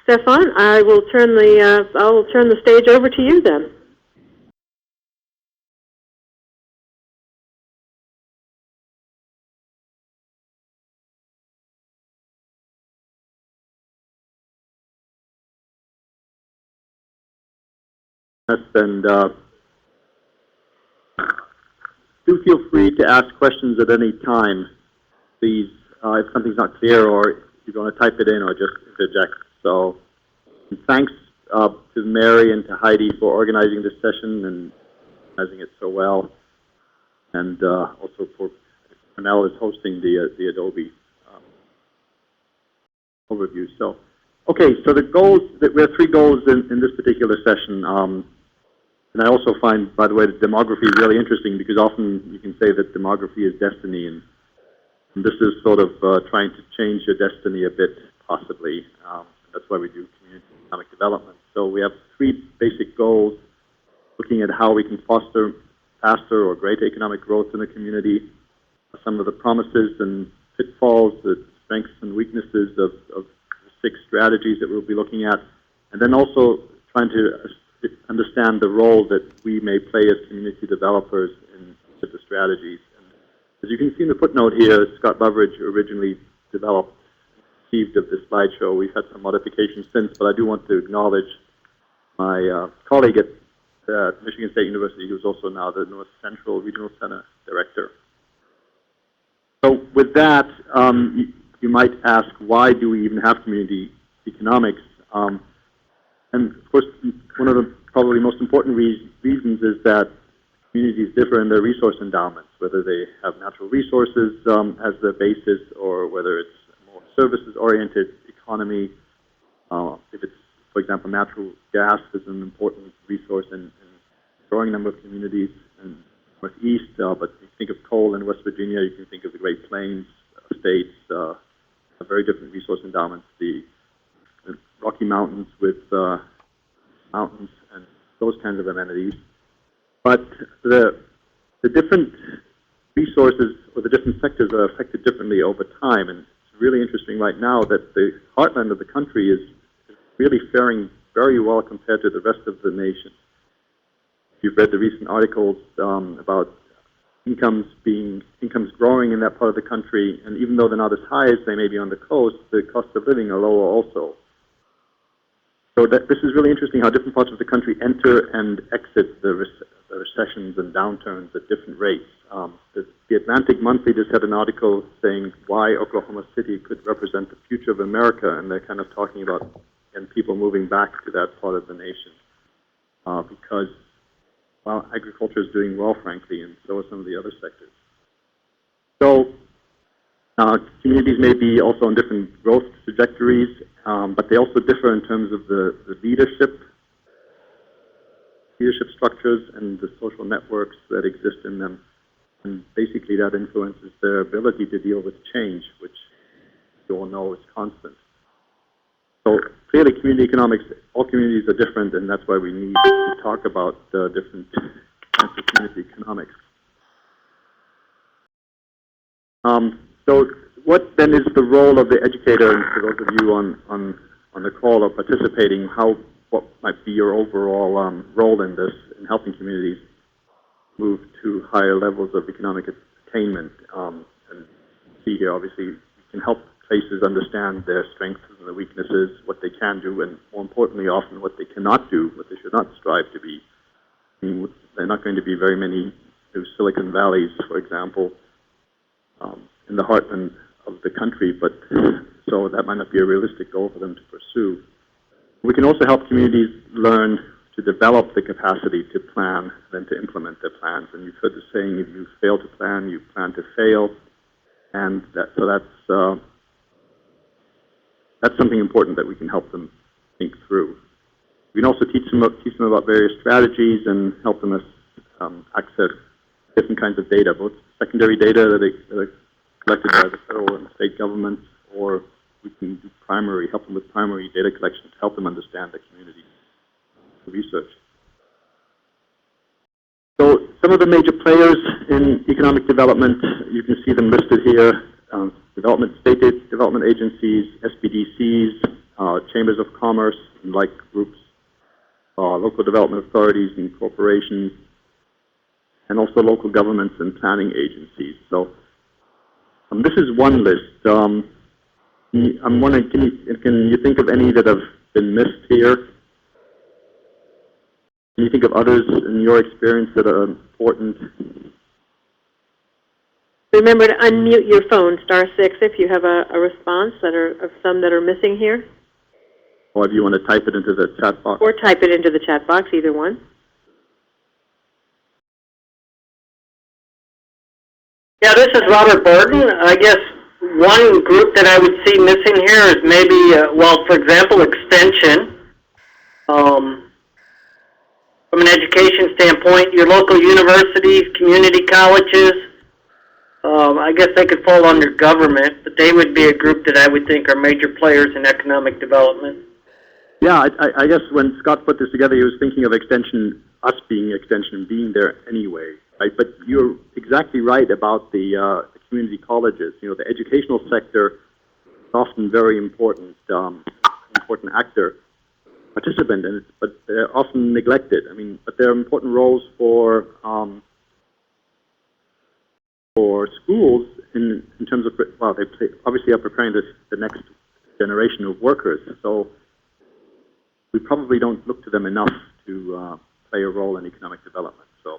Stefan, I will turn the stage over to you then. And do feel free to ask questions at any time. Please, if something's not clear or you want to type it in or just interject. So thanks to Mary and to Heidi for organizing this session and organizing it so well. And also for Cornell is hosting the Adobe overview. So, okay, so the goals, we have 3 goals in this particular session. And I also find, by the way, that demography is really interesting because often you can say that demography is destiny, and this is sort of trying to change your destiny a bit, possibly. That's why we do community economic development. So we have 3 basic goals, looking at how we can foster faster or greater economic growth in the community, some of the promises and pitfalls, the strengths and weaknesses of the 6 strategies that we'll be looking at, and then also trying to understand the role that we may play as community developers in the strategies. And as you can see in the footnote here, Scott Loveridge originally developed, conceived of this slideshow. We've had some modifications since, but I do want to acknowledge my colleague at Michigan State University, who's also now the North Central Regional Center Director. So with that, you might ask, why do we even have community economics? And of course, one of the probably most important reasons is that communities differ in their resource endowments, whether they have natural resources as their basis or whether it's a more services-oriented economy. If it's, for example, natural gas is an important resource in a growing number of communities in the Northeast, but if you think of coal in West Virginia, you can think of the Great Plains states, have very different resource endowments. The Rocky Mountains with mountains and those kinds of amenities. But the different resources or the different sectors are affected differently over time. And it's really interesting right now that the heartland of the country is really faring very well compared to the rest of the nation. If you've read the recent articles about incomes growing in that part of the country, and even though they're not as high as they may be on the coast, the cost of living are lower also. So this is really interesting how different parts of the country enter and exit the recessions and downturns at different rates. The Atlantic Monthly just had an article saying why Oklahoma City could represent the future of America, and they're kind of talking about people moving back to that part of the nation because, well, agriculture is doing well, frankly, and so are some of the other sectors. So communities may be also on different growth trajectories, but they also differ in terms of the leadership structures and the social networks that exist in them. And basically that influences their ability to deal with change, which you all know is constant. So clearly community economics, all communities are different, and that's why we need to talk about different kinds of community economics. So what then is the role of the educator, and for those of you on the call or participating, what might be your overall role in this, in helping communities move to higher levels of economic attainment? And see here, obviously, you can help places understand their strengths and their weaknesses, what they can do, and more importantly, often what they cannot do, what they should not strive to be. I mean, there are not going to be very many Silicon Valleys, for example, in the heartland of the country, but so that might not be a realistic goal for them to pursue. We can also help communities learn to develop the capacity to plan and to implement their plans. And you've heard the saying, if you fail to plan, you plan to fail. And that's something important that we can help them think through. We can also teach them about various strategies and help them access different kinds of data, both secondary data that are collected by the federal and state governments, or we can do help them with primary data collection to help them understand the community research. So some of the major players in economic development, you can see them listed here. State development agencies, SBDCs, chambers of commerce and like groups, local development authorities and corporations, and also local governments and planning agencies. So this is one list. I'm wondering, can you think of any that have been missed here? Can you think of others in your experience that are important? Remember to unmute your phone, *6, if you have a response of some that are missing here. Or if you want to type it into the chat box. Or type it into the chat box, either one. Yeah, this is Robert Burton. I guess one group that I would see missing here is maybe, well, for example, extension. From an education standpoint, your local universities, community colleges, I guess they could fall under government, but they would be a group that I would think are major players in economic development. Yeah, I guess when Scott put this together, he was thinking of extension, us being extension, being there anyway, right? But you're exactly right about the community colleges. You know, the educational sector is often very important, important actor, participant in it, but they're often neglected. I mean, but there are important roles for schools in terms of, well, they obviously are preparing the next generation of workers. So we probably don't look to them enough to play a role in economic development. So,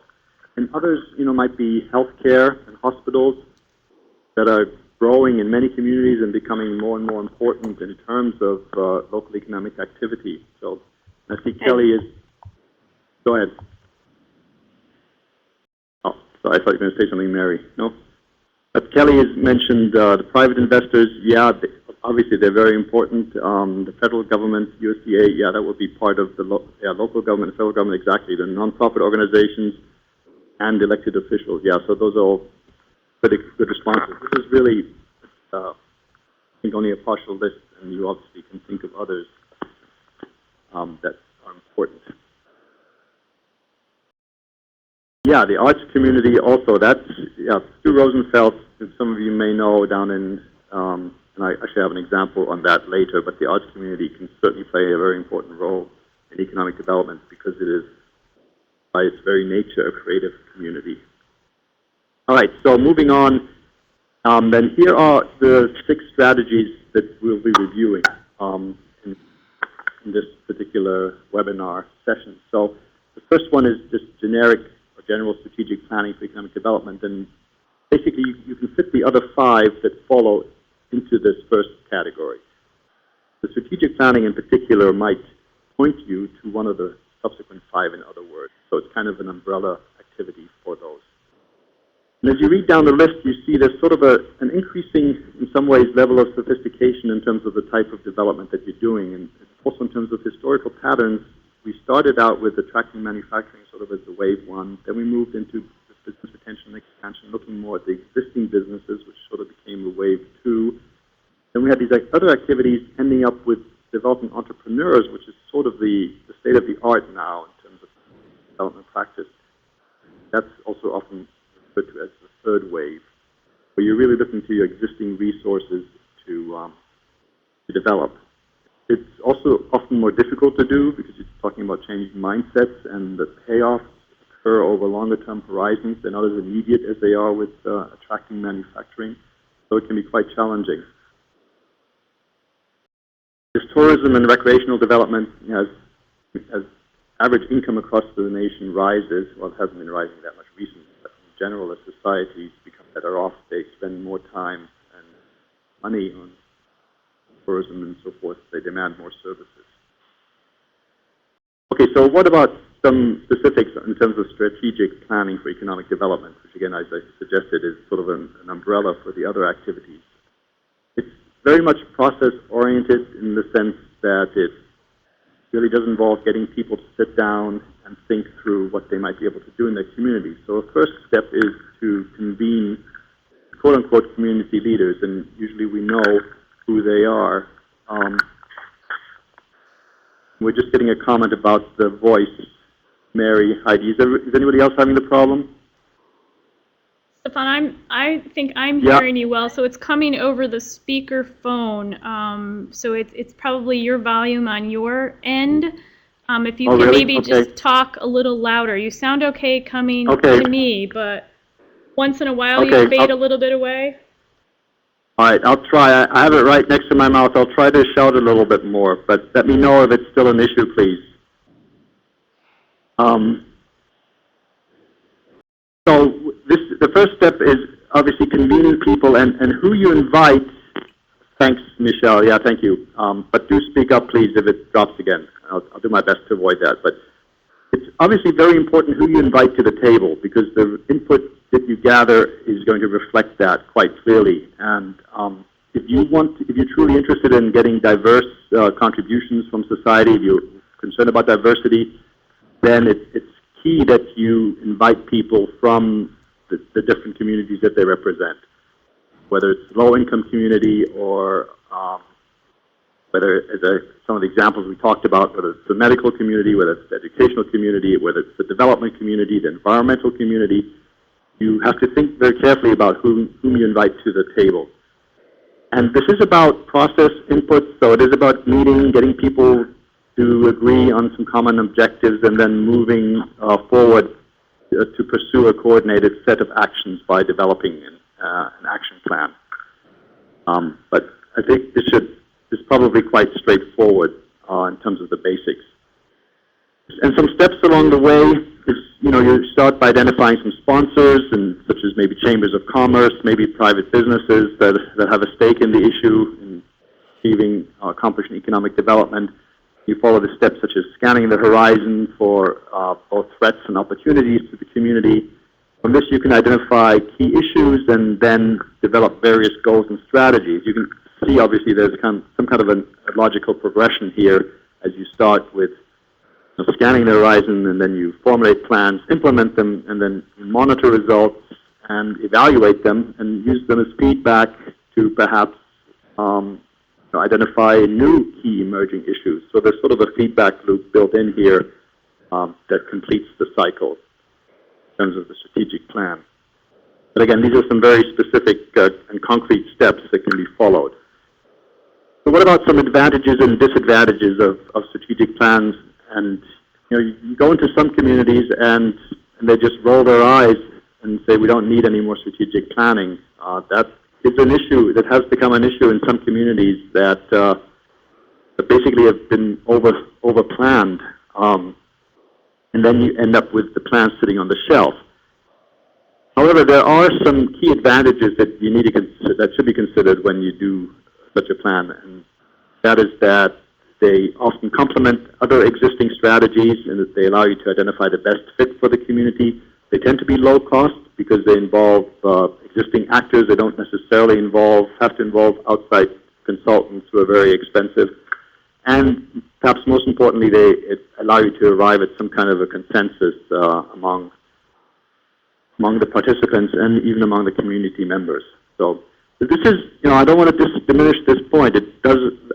and others, you know, might be healthcare and hospitals that are growing in many communities and becoming more and more important in terms of local economic activity. So I see Kelly is, go ahead. Oh, sorry, I thought you were going to say something, Mary. No? But Kelly has mentioned the private investors. Yeah, obviously they're very important. The federal government, USDA, yeah, that will be part of the local government, federal government, exactly. The nonprofit organizations and elected officials. Yeah, so those are all good responses. This is really, I think, only a partial list, and you obviously can think of others that are important. Yeah, the arts community also. That's Stu Rosenfeld, who some of you may know down in, and I actually have an example on that later. But the arts community can certainly play a very important role in economic development because it is, by its very nature, a creative community. All right, so moving on, then here are the 6 strategies that we'll be reviewing in this particular webinar session. So the first one is just generic or general strategic planning for economic development, and basically you can fit the other 5 that follow into this first category. The strategic planning in particular might point you to one of the subsequent 5, in other words, so it's kind of an umbrella activity for those. And as you read down the list, you see there's sort of an increasing, in some ways, level of sophistication in terms of the type of development that you're doing. And also in terms of historical patterns, we started out with attracting manufacturing sort of as the wave 1. Then we moved into business retention and expansion, looking more at the existing businesses, which sort of became the wave 2. Then we had these other activities ending up with developing entrepreneurs, which is sort of the state of the art now in terms of development practice. That's also often referred to as the third wave, where you're really looking to your existing resources to develop. It's also often more difficult to do because you're talking about changing mindsets, and the payoffs occur over longer-term horizons. They're not as immediate as they are with attracting manufacturing, so it can be quite challenging. As tourism and recreational development, as average income across the nation rises, well, it hasn't been rising that much recently, but in general, as societies become better off, they spend more time and money on tourism and so forth. They demand more services. Okay, so what about some specifics in terms of strategic planning for economic development, which again, as I suggested, is sort of an umbrella for the other activities. It's very much process-oriented in the sense that it really does involve getting people to sit down and think through what they might be able to do in their community. So the first step is to convene quote-unquote community leaders, and usually we know who they are. We're just getting a comment about the voice. Mary, Heidi, is anybody else having the problem? Stefan, I think I'm Yeah. hearing you well. So it's coming over the speaker phone. So it's probably your volume on your end. If you Oh, can really? maybe Okay. just talk a little louder. You sound okay coming Okay. to me, but once in a while Okay, you fade a little bit away. All right, I'll try. I have it right next to my mouth. I'll try to shout a little bit more, but let me know if it's still an issue, please. So the first step is obviously convening people and who you invite. Thanks, Michelle. Yeah, thank you. But do speak up, please, if it drops again. I'll do my best to avoid that. But it's obviously very important who you invite to the table, because the input that you gather is going to reflect that quite clearly. And if you're truly interested in getting diverse contributions from society, if you're concerned about diversity, then it's key that you invite people from the different communities that they represent, whether it's low-income community or whether, as some of the examples we talked about, whether it's the medical community, whether it's the educational community, whether it's the development community, the environmental community, you have to think very carefully about whom you invite to the table. And this is about process input, so it is about meeting, getting people to agree on some common objectives, and then moving forward to pursue a coordinated set of actions by developing an action plan. But I think this is probably quite straightforward in terms of the basics. And some steps along the way is, you start by identifying some sponsors, and such as maybe chambers of commerce, maybe private businesses that have a stake in the issue in achieving accomplishing economic development. You follow the steps such as scanning the horizon for both threats and opportunities to the community. From this, you can identify key issues and then develop various goals and strategies. You can see, obviously, there's some kind of a logical progression here as you start with scanning the horizon, and then you formulate plans, implement them, and then monitor results and evaluate them and use them as feedback to perhaps identify new key emerging issues. So there's sort of a feedback loop built in here that completes the cycle in terms of the strategic plan. But again, these are some very specific and concrete steps that can be followed. So what about some advantages and disadvantages of strategic plans? And you go into some communities and they just roll their eyes and say, we don't need any more strategic planning. That is an issue that has become an issue in some communities that basically have been over planned, and then you end up with the plan sitting on the shelf. However, there are some key advantages that you need to that should be considered when you do such a plan, and that is that they often complement other existing strategies, and that they allow you to identify the best fit for the community. They tend to be low cost because they involve existing actors. They don't necessarily have to involve outside consultants who are very expensive. And perhaps most importantly, they allow you to arrive at some kind of a consensus among the participants and even among the community members. So this is, I don't want to diminish this point.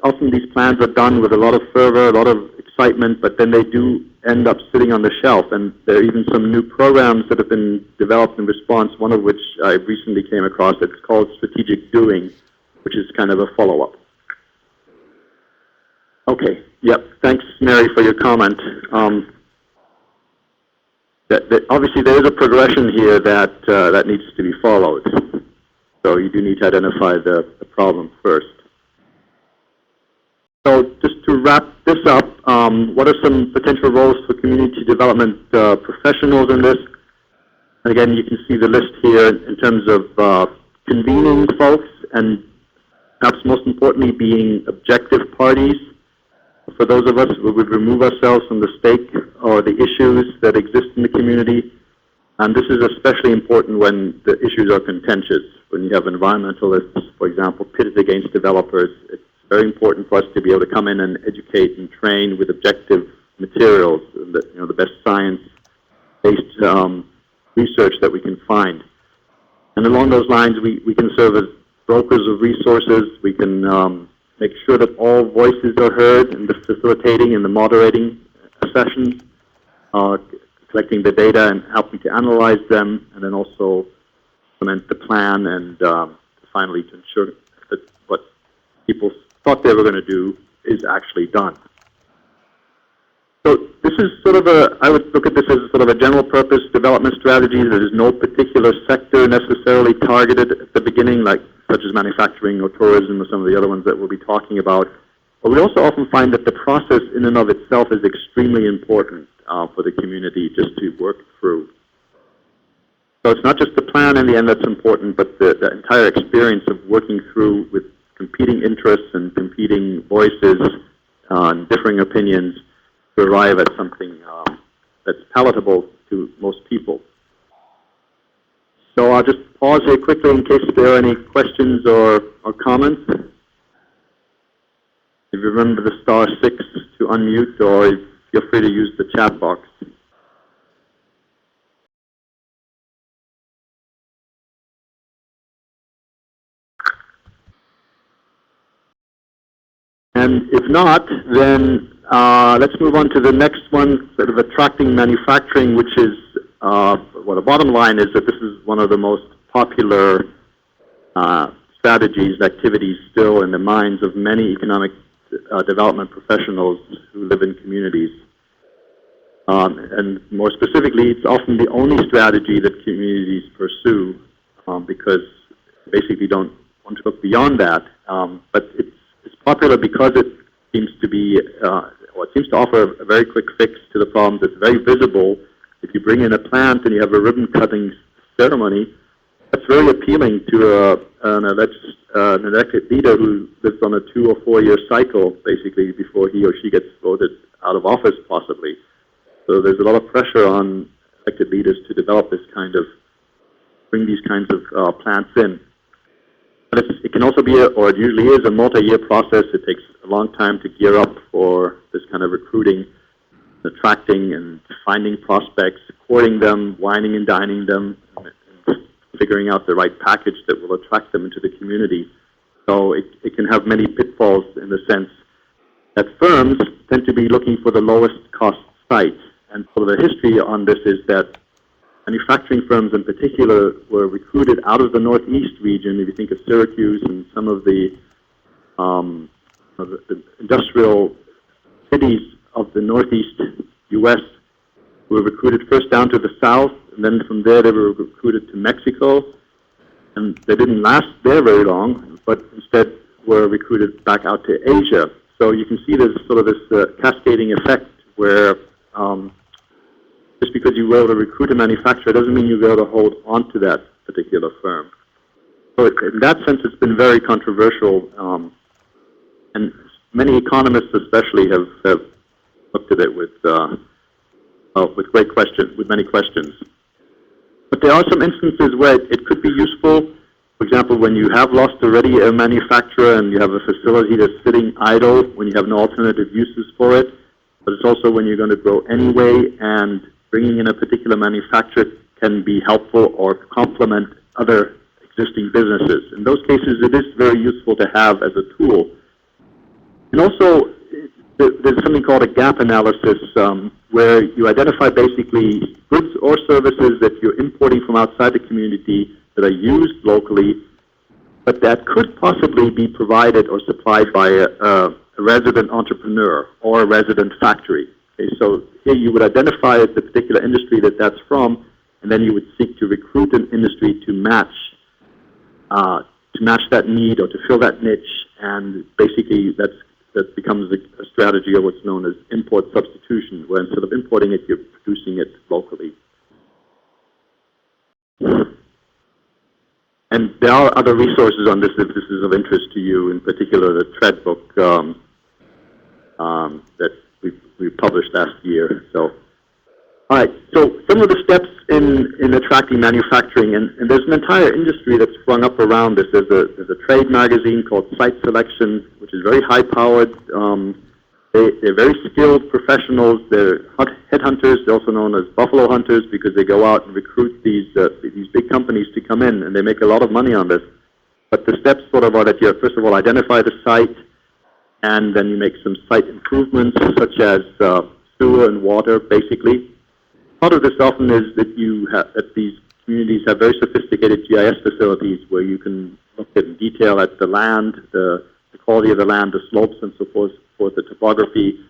Often these plans are done with a lot of fervor, a lot of excitement, but then they do end up sitting on the shelf. And there are even some new programs that have been developed in response, one of which I recently came across. It's called Strategic Doing, which is kind of a follow-up. Okay, yep, thanks, Mary, for your comment. Obviously, there is a progression here that needs to be followed. So you do need to identify the problem first. So just to wrap this up, what are some potential roles for community development professionals in this? And again, you can see the list here in terms of convening folks, and perhaps most importantly, being objective parties. For those of us who would remove ourselves from the stake or the issues that exist in the community. And this is especially important when the issues are contentious. When you have environmentalists, for example, pitted against developers, it's very important for us to be able to come in and educate and train with objective materials, the best science-based research that we can find. And along those lines, we can serve as brokers of resources. We can make sure that all voices are heard in the facilitating and the moderating sessions, collecting the data and helping to analyze them, and then also implement the plan and finally to ensure that what people thought they were going to do is actually done. So this is sort of I would look at this as sort of a general purpose development strategy. There is no particular sector necessarily targeted at the beginning, such as manufacturing or tourism or some of the other ones that we'll be talking about. But we also often find that the process in and of itself is extremely important for the community just to work through. So it's not just the plan in the end that's important, but the entire experience of working through with competing interests and competing voices and differing opinions to arrive at something that's palatable to most people. So I'll just pause here quickly in case there are any questions or comments. If you remember the *6 to unmute, or feel free to use the chat box. And if not, then let's move on to the next one, sort of attracting manufacturing, which is, well, the bottom line is that this is one of the most popular strategies, activities still in the minds of many economic development professionals who live in communities. And more specifically, it's often the only strategy that communities pursue because they basically don't want to look beyond that. But it's popular because it seems to be, it seems to offer a very quick fix to the problems. It's very visible. If you bring in a plant and you have a ribbon-cutting ceremony, that's very appealing to an elected leader who lives on a 2 or 4 year cycle, basically, before he or she gets voted out of office, possibly. So there's a lot of pressure on elected leaders to develop this kind of, bring these kinds of plants in. But it can also be, or it usually is, a multi-year process. It takes a long time to gear up for this kind of recruiting, attracting and finding prospects, courting them, wining and dining them, and figuring out the right package that will attract them into the community. So it can have many pitfalls in the sense that firms tend to be looking for the lowest cost site. And so the history on this is that manufacturing firms in particular were recruited out of the Northeast region. If you think of Syracuse and some of the industrial cities of the Northeast U.S. were recruited first down to the South, and then from there they were recruited to Mexico. And they didn't last there very long, but instead were recruited back out to Asia. So you can see there's sort of this cascading effect where just because you were able to recruit a manufacturer doesn't mean you'll be able to hold on to that particular firm. So in that sense, it's been very controversial, and many economists especially have looked at it with great questions, with many questions. But there are some instances where it could be useful. For example, when you have lost already a manufacturer and you have a facility that's sitting idle, when you have no alternative uses for it. But it's also when you're going to grow anyway, and bringing in a particular manufacturer can be helpful or complement other existing businesses. In those cases, it is very useful to have as a tool. And also, there's something called a gap analysis, where you identify basically goods or services that you're importing from outside the community that are used locally, but that could possibly be provided or supplied by a resident entrepreneur or a resident factory. Okay, so here you would identify the particular industry that that's from, and then you would seek to recruit an industry to match that need or to fill that niche, and basically that becomes a strategy of what's known as import substitution, where instead of importing it, you're producing it locally. And there are other resources on this if this is of interest to you, in particular the TRED book that we published last year. So, all right, so some of the steps in attracting manufacturing, and there's an entire industry that's sprung up around this. There's a trade magazine called Site Selection, which is very high-powered. They're very skilled professionals. They're headhunters. They're also known as buffalo hunters because they go out and recruit these big companies to come in, and they make a lot of money on this. But the steps sort of are that you first of all identify the site, and then you make some site improvements such as sewer and water, basically. Part of this often is that you have that these communities have very sophisticated GIS facilities where you can look in detail at the land, the quality of the land, the slopes and so forth, the topography,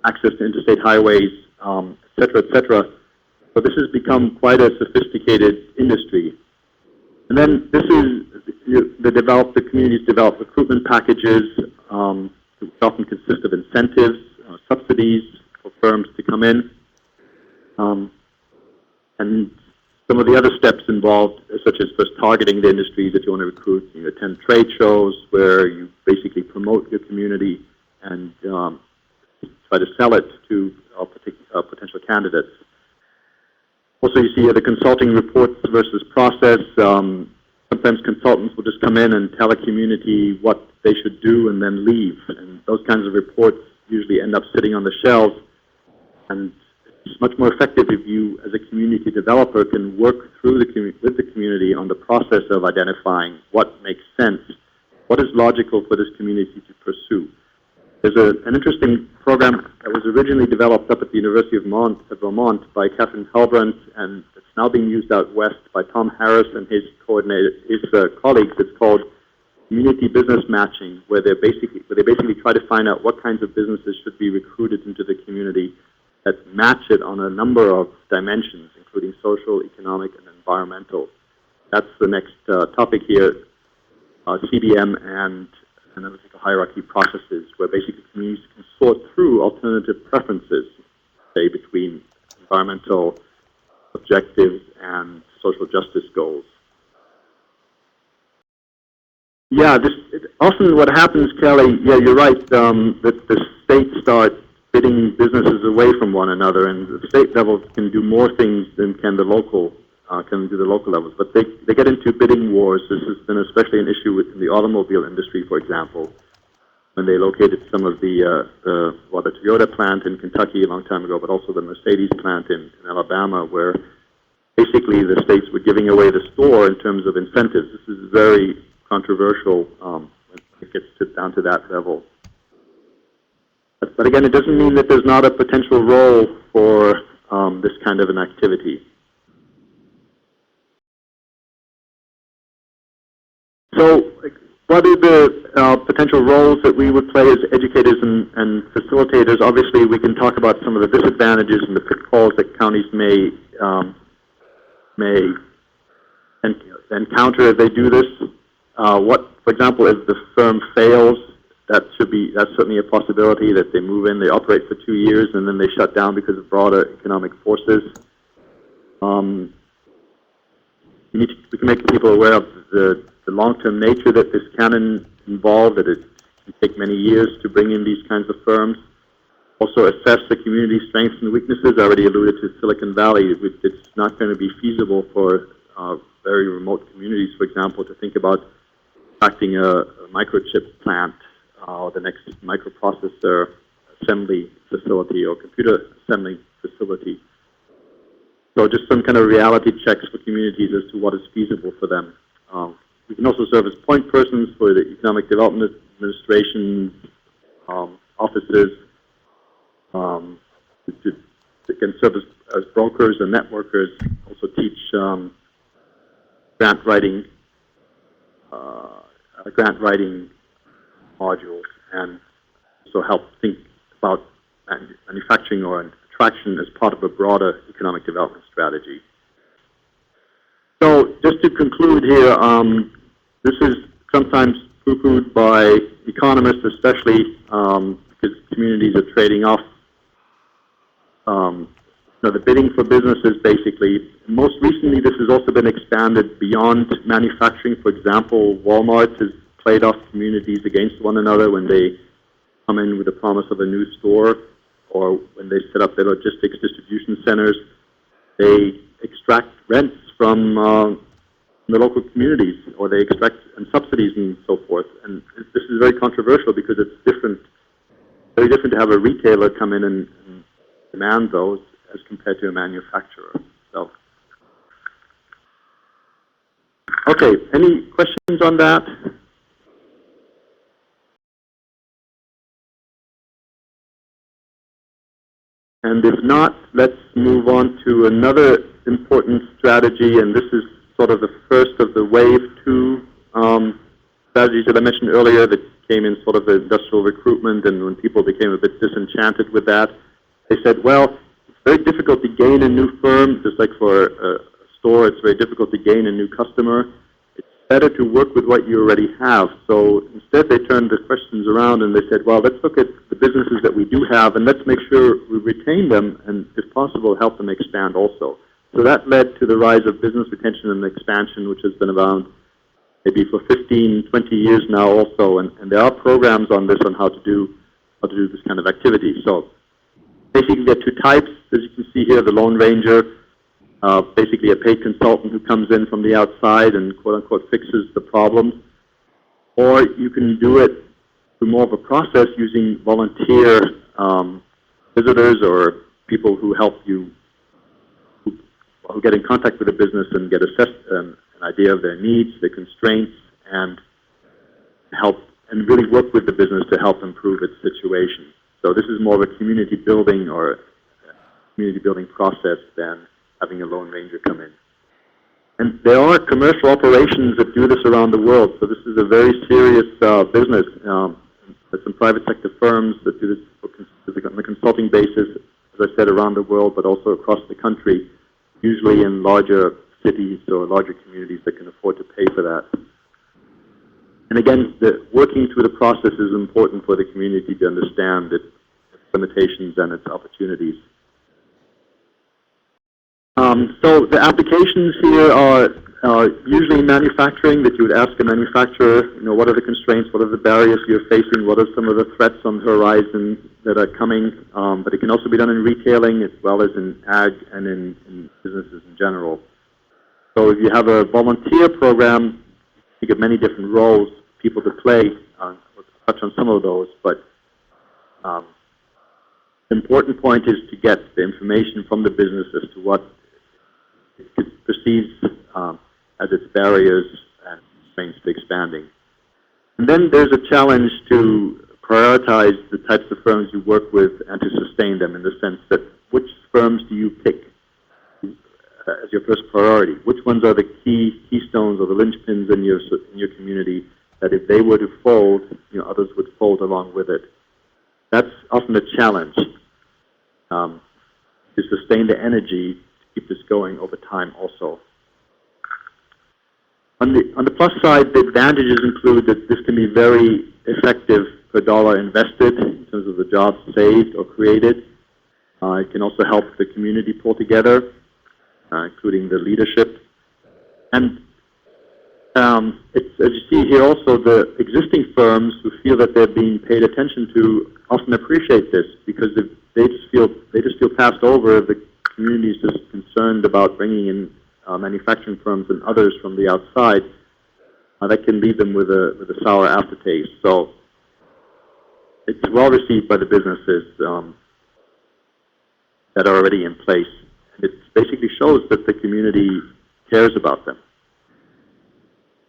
access to interstate highways, et cetera, et cetera. So this has become quite a sophisticated industry. And then this is, the communities develop recruitment packages, which often consist of incentives, subsidies for firms to come in. And some of the other steps involved, such as first targeting the industries that you want to recruit. You attend trade shows where you basically promote your community and try to sell it to potential candidates. Also, you see the consulting reports versus process. Sometimes consultants will just come in and tell a community what they should do and then leave. And those kinds of reports usually end up sitting on the shelves. And it's much more effective if you, as a community developer, can work through with the community on the process of identifying what makes sense, what is logical for this community to pursue. There's an interesting program that was originally developed up at the University of Vermont by Catherine Halbrand, and it's now being used out west by Tom Harris and his colleagues. It's called community business matching, where they basically try to find out what kinds of businesses should be recruited into the community that match it on a number of dimensions, including social, economic, and environmental. That's the next topic here, CBM and analytical hierarchy processes, where basically communities can sort through alternative preferences, say, between environmental objectives and social justice goals. Yeah, often what happens, Kelly, yeah, you're right, that the states start bidding businesses away from one another, and the state level can do more things than can the local levels. But they get into bidding wars. This has been especially an issue in the automobile industry, for example, when they located some of the Toyota plant in Kentucky a long time ago, but also the Mercedes plant in Alabama, where basically the states were giving away the store in terms of incentives. This is very controversial when it gets down to that level. But again, it doesn't mean that there's not a potential role for this kind of an activity. So what are the potential roles that we would play as educators and facilitators? Obviously, we can talk about some of the disadvantages and the pitfalls that counties may encounter as they do this. For example, if the firm fails, that's certainly a possibility that they move in, they operate for 2 years, and then they shut down because of broader economic forces. We can make people aware of the long-term nature that this can involve, that it can take many years to bring in these kinds of firms. Also assess the community strengths and weaknesses. I already alluded to Silicon Valley. It's not going to be feasible for very remote communities, for example, to think about attracting a microchip plant or the next microprocessor assembly facility or computer assembly facility. So just some kind of reality checks for communities as to what is feasible for them. We can also serve as point persons for the Economic Development Administration offices. We can serve as brokers and networkers, also teach grant writing modules, and also help think about manufacturing or attraction as part of a broader economic development strategy. So just to conclude here, this is sometimes poo-pooed by economists, especially because communities are trading off the bidding for businesses, basically. Most recently, this has also been expanded beyond manufacturing. For example, Walmart has played off communities against one another when they come in with the promise of a new store, or when they set up their logistics distribution centers. They extract rents from the local communities, or they extract subsidies and so forth. And this is very controversial because it's very different to have a retailer come in and demand those as compared to a manufacturer. So, okay, any questions on that? And if not, let's move on to another important strategy, and this is sort of the first of the wave 2 strategies that I mentioned earlier that came in sort of the industrial recruitment, and when people became a bit disenchanted with that, they said, well, it's very difficult to gain a new firm, just like for a store, it's very difficult to gain a new customer. It's better to work with what you already have. So instead they turned the questions around and they said, well, let's look at the businesses that we do have and let's make sure we retain them and, if possible, help them expand also. So that led to the rise of business retention and expansion, which has been around maybe for 15, 20 years now also, and there are programs on this on how to do this kind of activity. So basically there are 2 types, as you can see here, the Lone Ranger, basically a paid consultant who comes in from the outside and quote-unquote fixes the problems. Or you can do it through more of a process using volunteer visitors or people who help you, who get in contact with the business and get assessed an idea of their needs, their constraints, and help and really work with the business to help improve its situation. So this is more of a community building or a community building process than having a Lone Ranger come in. And there are commercial operations that do this around the world. So this is a very serious business. There's some private sector firms that do this on a consulting basis, as I said, around the world, but also across the country, usually in larger cities or larger communities that can afford to pay for that. And again, working through the process is important for the community to understand its limitations and its opportunities. So the applications here are usually manufacturing, that you would ask a manufacturer, what are the constraints, what are the barriers you're facing, what are some of the threats on the horizon that are coming. But it can also be done in retailing as well as in ag and in businesses in general. So if you have a volunteer program, you get many different roles, people to play. We'll touch on some of those, but the important point is to get the information from the business as to what it perceives as its barriers and constraints to expanding. And then there's a challenge to prioritize the types of firms you work with and to sustain them, in the sense that which firms do you pick as your first priority? Which ones are the keystones or the linchpins in your community that if they were to fold, others would fold along with it? That's often a challenge to sustain the energy to keep this going over time also. On the plus side, the advantages include that this can be very effective per dollar invested in terms of the jobs saved or created. It can also help the community pull together, including the leadership. And it's, as you see here also, the existing firms who feel that they're being paid attention to often appreciate this, because they just feel passed over if the community is just concerned about bringing in manufacturing firms and others from the outside. That can leave them with a sour aftertaste. So it's well received by the businesses that are already in place. It basically shows that the community cares about them.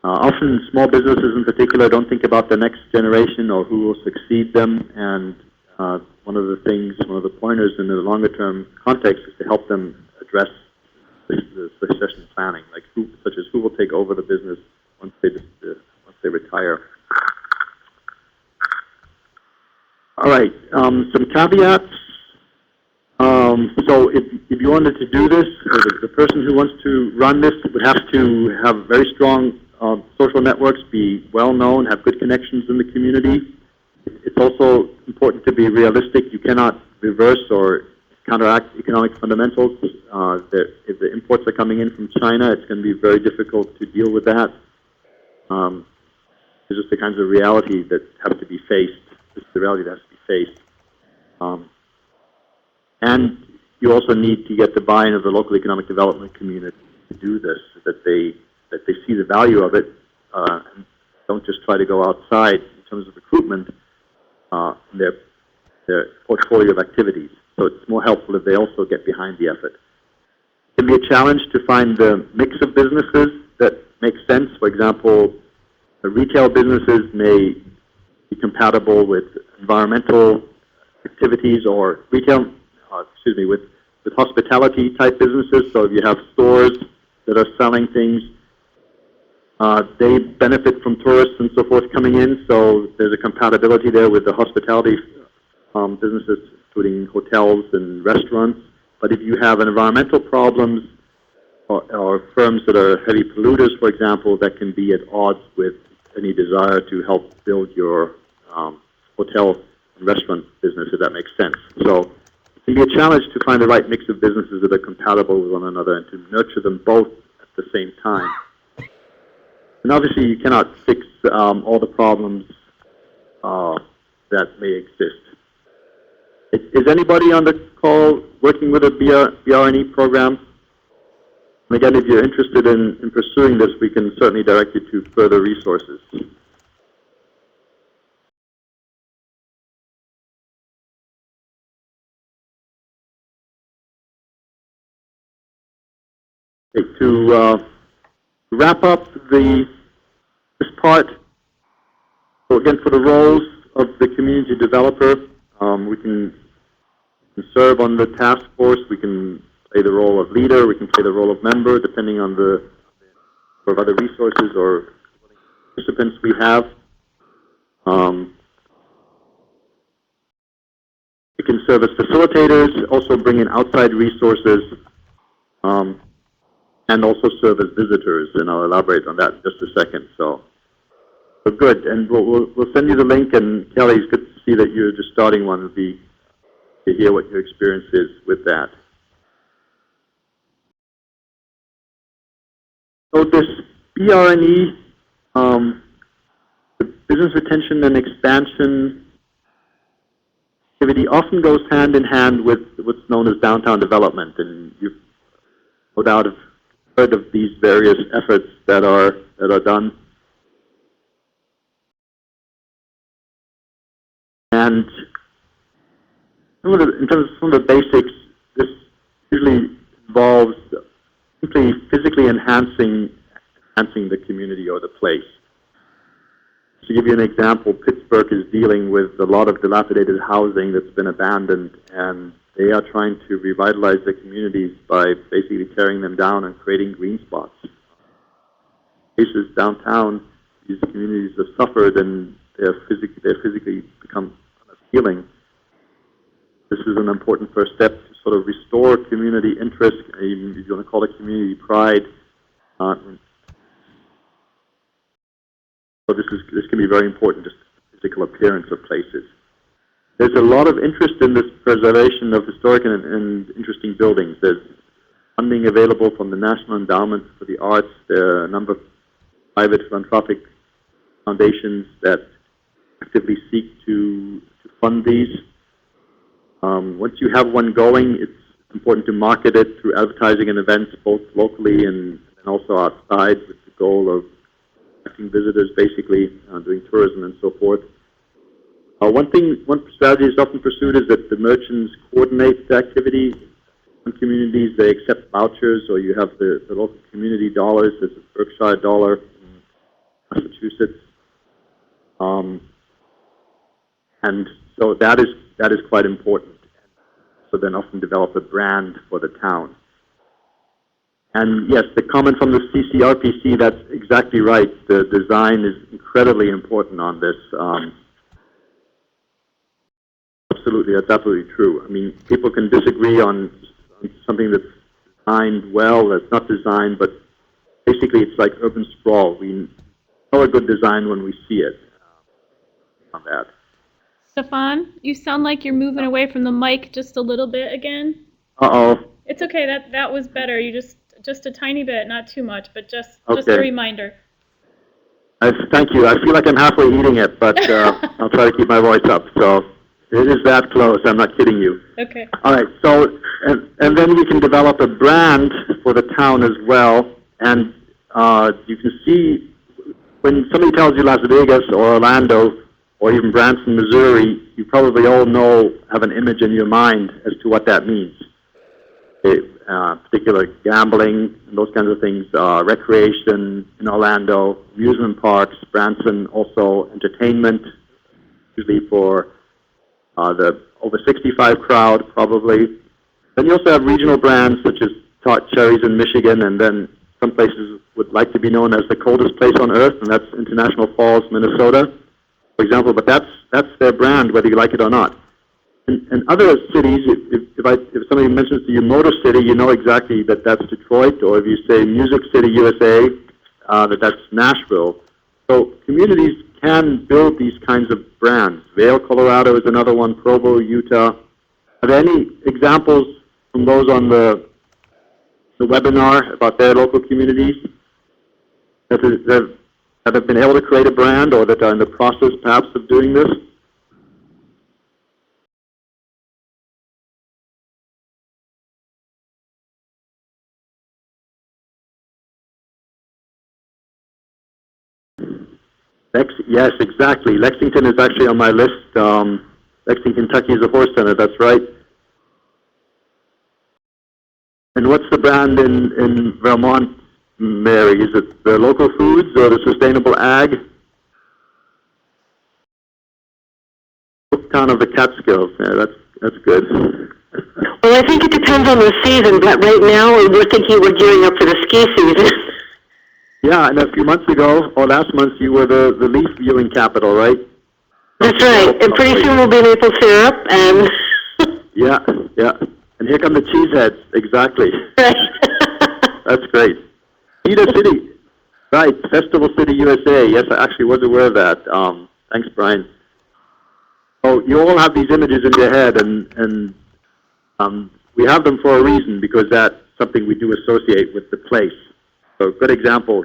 Often small businesses in particular don't think about the next generation or who will succeed them, and one of the pointers in the longer term context is to help them address the succession planning, such as who will take over the business once they retire. All right, some caveats. So if you wanted to do this, the person who wants to run this would have to have very strong social networks, be well known, have good connections in the community. It's also important to be realistic. You cannot reverse or counteract economic fundamentals. If the imports are coming in from China, it's going to be very difficult to deal with that. There's just the kinds of reality that have to be faced. This is the reality that has to be faced. And you also need to get the buy-in of the local economic development community to do this, so that they see the value of it and don't just try to go outside in terms of recruitment in their portfolio of activities. So it's more helpful if they also get behind the effort. It can be a challenge to find the mix of businesses that make sense. For example, the retail businesses may be compatible with environmental activities, or with hospitality type businesses. So if you have stores that are selling things, they benefit from tourists and so forth coming in. So there's a compatibility there with the hospitality businesses, including hotels and restaurants. But if you have environmental problems or firms that are heavy polluters, for example, that can be at odds with any desire to help build your hotel and restaurant business, if that makes sense. So it can be a challenge to find the right mix of businesses that are compatible with one another and to nurture them both at the same time. And obviously, you cannot fix all the problems that may exist. Is anybody on the call working with a BRNE program? And again, if you're interested in pursuing this, we can certainly direct you to further resources. Okay, to wrap up this part, so again, for the roles of the community developer, we can serve on the task force, we can play the role of leader, we can play the role of member, depending on the other resources or participants we have. We can serve as facilitators, also bring in outside resources, and also serve as visitors, and I'll elaborate on that in just a second. So good, and we'll send you the link, and Kelly, it's good to see that you're just starting one. It'll be to hear what your experience is with that. So this BRNE, the business retention and expansion activity, often goes hand in hand with what's known as downtown development, and you've no doubt have heard of these various efforts that are done. And in terms of some of the basics, this usually involves simply physically enhancing the community or the place. To give you an example, Pittsburgh is dealing with a lot of dilapidated housing that's been abandoned, and they are trying to revitalize their communities by basically tearing them down and creating green spots. Cases downtown, these communities have suffered, and they're physically become unappealing. This is an important first step to sort of restore community interest, even if you want to call it community pride. So this can be very important, just the physical appearance of places. There's a lot of interest in this preservation of historic and interesting buildings. There's funding available from the National Endowment for the Arts. There are a number of private philanthropic foundations that actively seek to fund these. Once you have one going, it's important to market it through advertising and events, both locally and also outside, with the goal of attracting visitors, basically, doing tourism and so forth. One strategy is often pursued is that the merchants coordinate the activity. In communities, they accept vouchers, or you have the local community dollars. There's a Berkshire dollar in Massachusetts, and so that is quite important. So then often develop a brand for the town. And yes, the comment from the CCRPC, that's exactly right. The design is incredibly important on this. Absolutely, that's absolutely true. I mean, people can disagree on something that's designed well, that's not designed, but basically it's like urban sprawl. We know a good design when we see it on that. Stefan, you sound like you're moving away from the mic just a little bit again. Uh-oh. It's okay, that was better. You just a tiny bit, not too much, but just Okay. a reminder. Thank you. I feel like I'm halfway eating it, but I'll try to keep my voice up. So it is that close. I'm not kidding you. Okay. All right. So and then we can develop a brand for the town as well. And you can see when somebody tells you Las Vegas or Orlando or even Branson, Missouri, you probably all have an image in your mind as to what that means. Particular gambling and those kinds of things, recreation in Orlando, amusement parks, Branson, also entertainment, usually for the over 65 crowd, probably. Then you also have regional brands such as Tart Cherries in Michigan, and then some places would like to be known as the coldest place on earth, and that's International Falls, Minnesota, for example. But that's their brand, whether you like it or not. In other cities, if somebody mentions to you Motor City, you know exactly that that's Detroit, or if you say Music City, USA, that's Nashville. So communities can build these kinds of brands. Vail, Colorado is another one, Provo, Utah. Are there any examples from those on the webinar about their local communities that have been able to create a brand or that are in the process perhaps of doing this? Yes, exactly. Lexington is actually on my list. Lexington, Kentucky is a horse center, that's right. And what's the brand in Vermont, Mary? Is it the local foods or the sustainable ag? Town of the Catskills. Yeah, that's good. Well, I think it depends on the season, but right now we're thinking we're gearing up for the ski season. Yeah, and a few months ago, or last month, you were the leaf viewing capital, right? That's right. And pretty soon we'll be maple syrup and... Yeah. And here come the cheeseheads. Exactly. Right. That's great. Cedar City. Right. Festival City, USA. Yes, I actually was aware of that. Thanks, Brian. Oh, you all have these images in your head, and we have them for a reason, because that's something we do associate with the place. So, good example.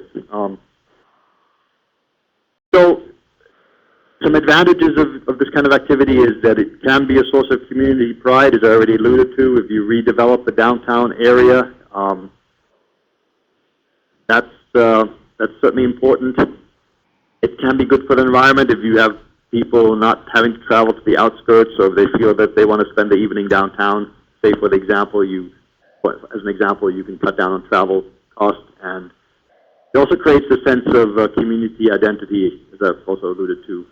So, some advantages of this kind of activity is that it can be a source of community pride, as I already alluded to. If you redevelop the downtown area, that's certainly important. It can be good for the environment if you have people not having to travel to the outskirts, or if they feel that they want to spend the evening downtown. Say, for example, you can cut down on travel costs, and it also creates a sense of community identity, as I've also alluded to.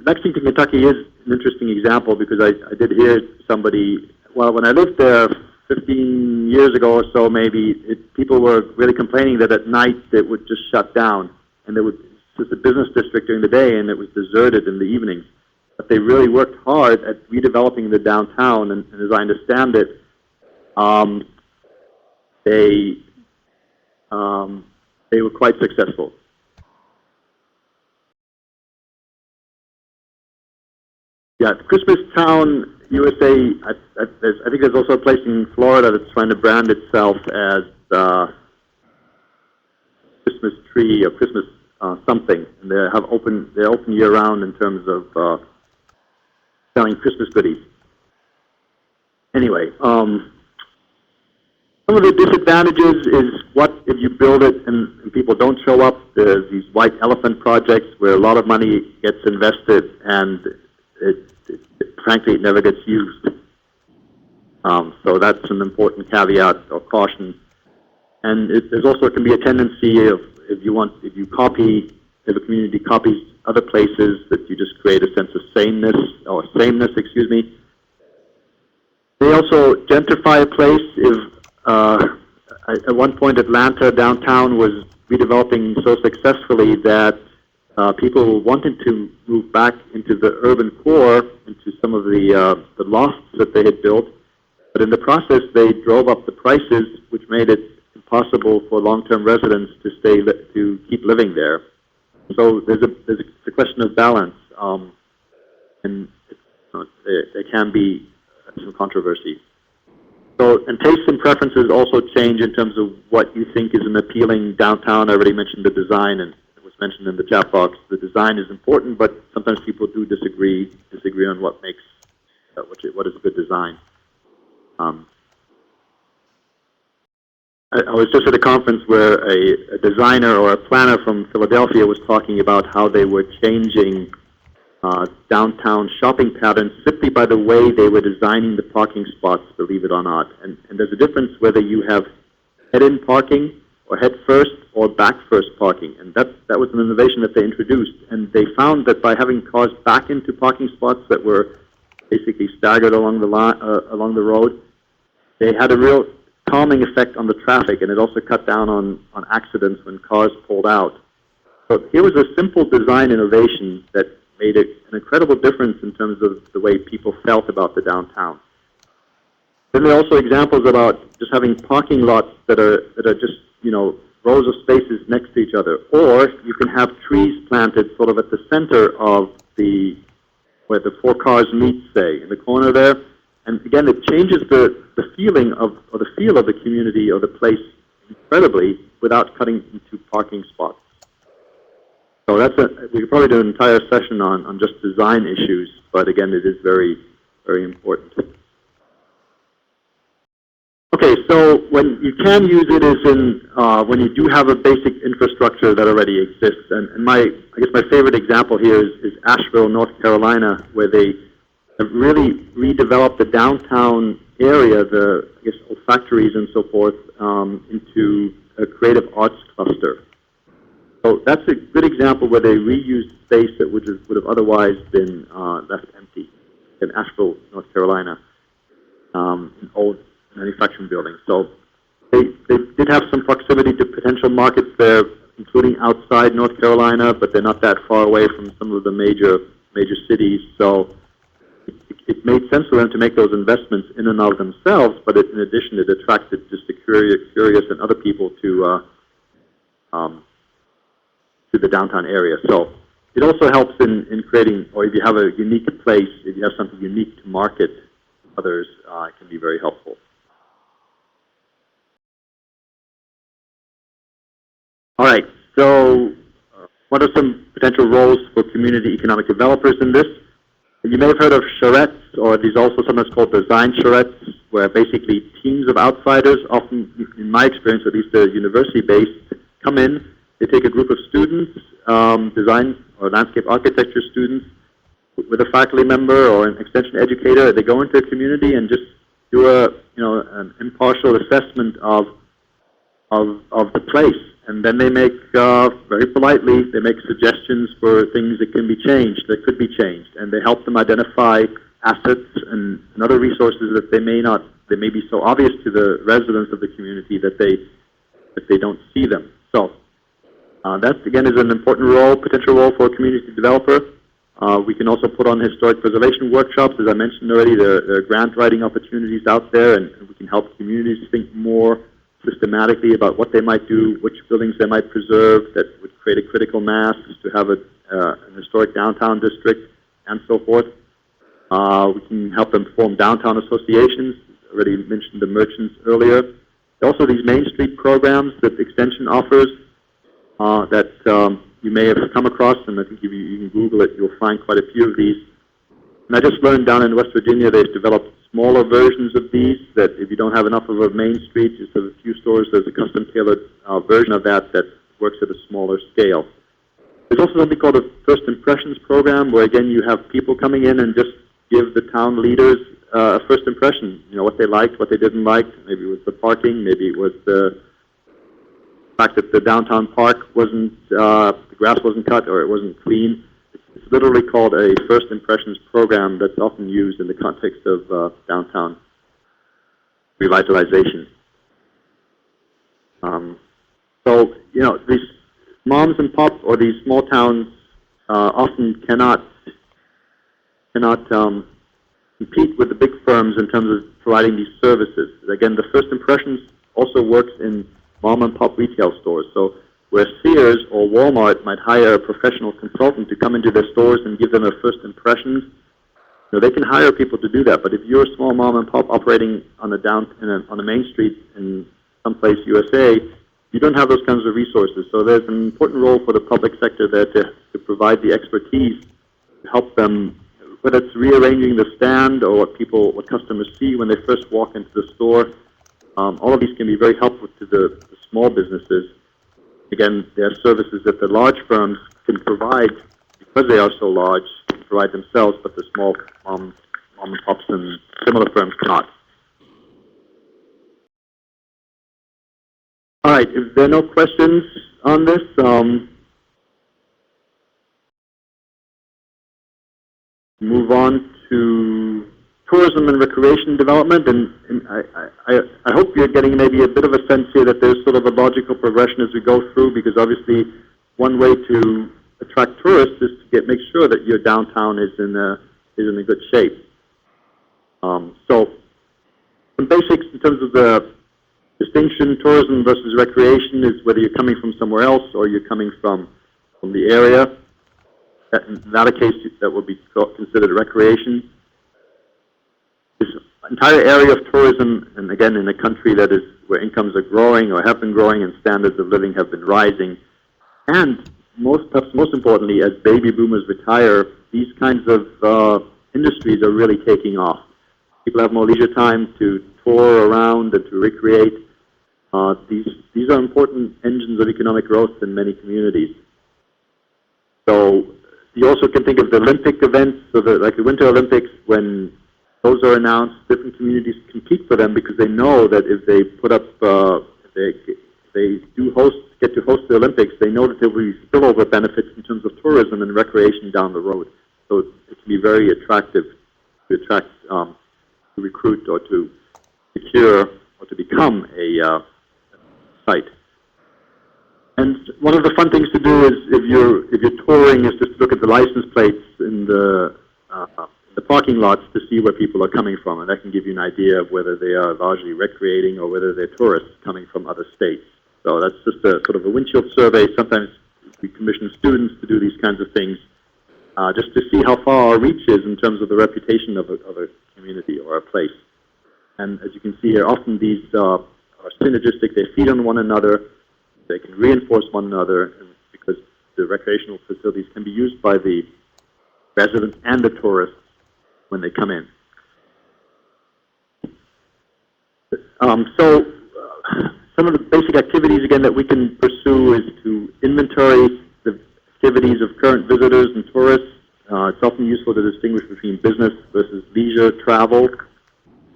Lexington, Kentucky is an interesting example, because I did hear somebody, well, when I lived there 15 years ago or so, maybe, people were really complaining that at night it would just shut down, and there was just a business district during the day, and it was deserted in the evenings. But they really worked hard at redeveloping the downtown, and as I understand it, they were quite successful. Yeah, Christmas Town, USA, I think there's also a place in Florida that's trying to brand itself as Christmas tree or Christmas something, and they're open year round in terms of selling Christmas goodies. Anyway, some of the disadvantages is what if you build it and people don't show up. There's these white elephant projects where a lot of money gets invested and frankly it never gets used. So that's an important caveat or caution. And there's also can be a tendency of if a community copies other places, that you just create a sense of sameness. They also gentrify a place. If at one point Atlanta downtown was redeveloping so successfully that people wanted to move back into the urban core, into some of the lofts that they had built, but in the process they drove up the prices, which made it impossible for long-term residents to keep living there. So there's a question of balance, and there can be some controversy. So, and tastes and preferences also change in terms of what you think is an appealing downtown. I already mentioned the design, and it was mentioned in the chat box. The design is important, but sometimes people do disagree on what makes what is a good design. I was just at a conference where a designer or a planner from Philadelphia was talking about how they were changing downtown shopping patterns simply by the way they were designing the parking spots, believe it or not. And there's a difference whether you have head-in parking or head-first or back-first parking. And that was an innovation that they introduced. And they found that by having cars back into parking spots that were basically staggered along the road, they had a real calming effect on the traffic, and it also cut down on accidents when cars pulled out. So here was a simple design innovation that made an incredible difference in terms of the way people felt about the downtown. Then there are also examples about just having parking lots that are just, you know, rows of spaces next to each other. Or you can have trees planted sort of at the center of where the four cars meet, say, in the corner there. And again, it changes the feeling of, or the feel of the community or the place incredibly without cutting into parking spots. So we could probably do an entire session on just design issues, but again, it is very, very important. Okay, so when you can use it is when you do have a basic infrastructure that already exists. And I guess my favorite example here is Asheville, North Carolina, where they have really redeveloped the downtown area, the olfactories and so forth, into a creative arts cluster. So that's a good example where they reused space that would have otherwise been left empty in Asheville, North Carolina, an old manufacturing building. So they did have some proximity to potential markets there, including outside North Carolina, but they're not that far away from some of the major cities. So it made sense for them to make those investments in and of themselves, but in addition, it attracted just the curious and other people to the downtown area. So it also helps in creating, or if you have a unique place, if you have something unique to market others, it can be very helpful. All right, so what are some potential roles for community economic developers in this? You may have heard of charrettes, or there's also sometimes called design charrettes, where basically teams of outsiders, often, in my experience, at least they're university-based, come in. They take a group of students, design or landscape architecture students, with a faculty member or an extension educator. They go into a community and just do an impartial assessment of the place. And then they make, very politely, they make suggestions for things that can be changed, that could be changed. And they help them identify assets and other resources that they may be so obvious to the residents of the community that they don't see them. So that, again, is an important role, potential role for a community developer. We can also put on historic preservation workshops. As I mentioned already, there are grant writing opportunities out there, and we can help communities think more systematically about what they might do, which buildings they might preserve that would create a critical mass to have an historic downtown district, and so forth. We can help them form downtown associations. I already mentioned the merchants earlier. There are also these Main Street programs that Extension offers that you may have come across, and I think if you can Google it, you'll find quite a few of these. And I just learned down in West Virginia they've developed smaller versions of these, that if you don't have enough of a main street, just have a few stores, there's a custom-tailored version of that works at a smaller scale. There's also something called a First Impressions program, where again you have people coming in and just give the town leaders a first impression, what they liked, what they didn't like. Maybe it was the parking, maybe it was the fact that the downtown park wasn't, the grass wasn't cut or it wasn't clean. It's literally called a First Impressions program that's often used in the context of downtown revitalization. So, these moms and pop or these small towns often cannot compete with the big firms in terms of providing these services. Again, the First Impressions also works in mom and pop retail stores. So where Sears or Walmart might hire a professional consultant to come into their stores and give them a first impressions, they can hire people to do that. But if you're a small mom and pop operating on a main street in someplace USA, you don't have those kinds of resources. So there's an important role for the public sector there to provide the expertise to help them, whether it's rearranging the stand or what customers see when they first walk into the store. All of these can be very helpful to the small businesses. Again, there are services that the large firms can provide because they are so large, can provide themselves, but the small mom and pops and similar firms cannot. All right, if there are no questions on this, move on to tourism and recreation development, and I hope you're getting maybe a bit of a sense here that there's sort of a logical progression as we go through, because obviously one way to attract tourists is to make sure that your downtown is in a good shape. So some basics in terms of the distinction: tourism versus recreation is whether you're coming from somewhere else or you're coming from the area. In that case, that would be considered recreation. This entire area of tourism, and again in a country that is where incomes are growing or have been growing and standards of living have been rising, and perhaps most importantly, as baby boomers retire, these kinds of industries are really taking off. People have more leisure time to tour around and to recreate. These are important engines of economic growth in many communities. So you also can think of the Olympic events, so like the Winter Olympics, when those are announced, different communities compete for them because they know that if they put up, if they get to host the Olympics, they know that there will be spillover benefits in terms of tourism and recreation down the road. So it can be very attractive to attract, to recruit or to secure or to become a site. And one of the fun things to do is, if you're touring, is just to look at the license plates in the parking lots to see where people are coming from, and that can give you an idea of whether they are largely recreating or whether they're tourists coming from other states. So that's just a sort of a windshield survey. Sometimes we commission students to do these kinds of things, just to see how far our reach is in terms of the reputation of a community or a place. And as you can see here, often these are synergistic. They feed on one another. They can reinforce one another, because the recreational facilities can be used by the residents and the tourists when they come in. Some of the basic activities, again, that we can pursue is to inventory the activities of current visitors and tourists. It's often useful to distinguish between business versus leisure travel.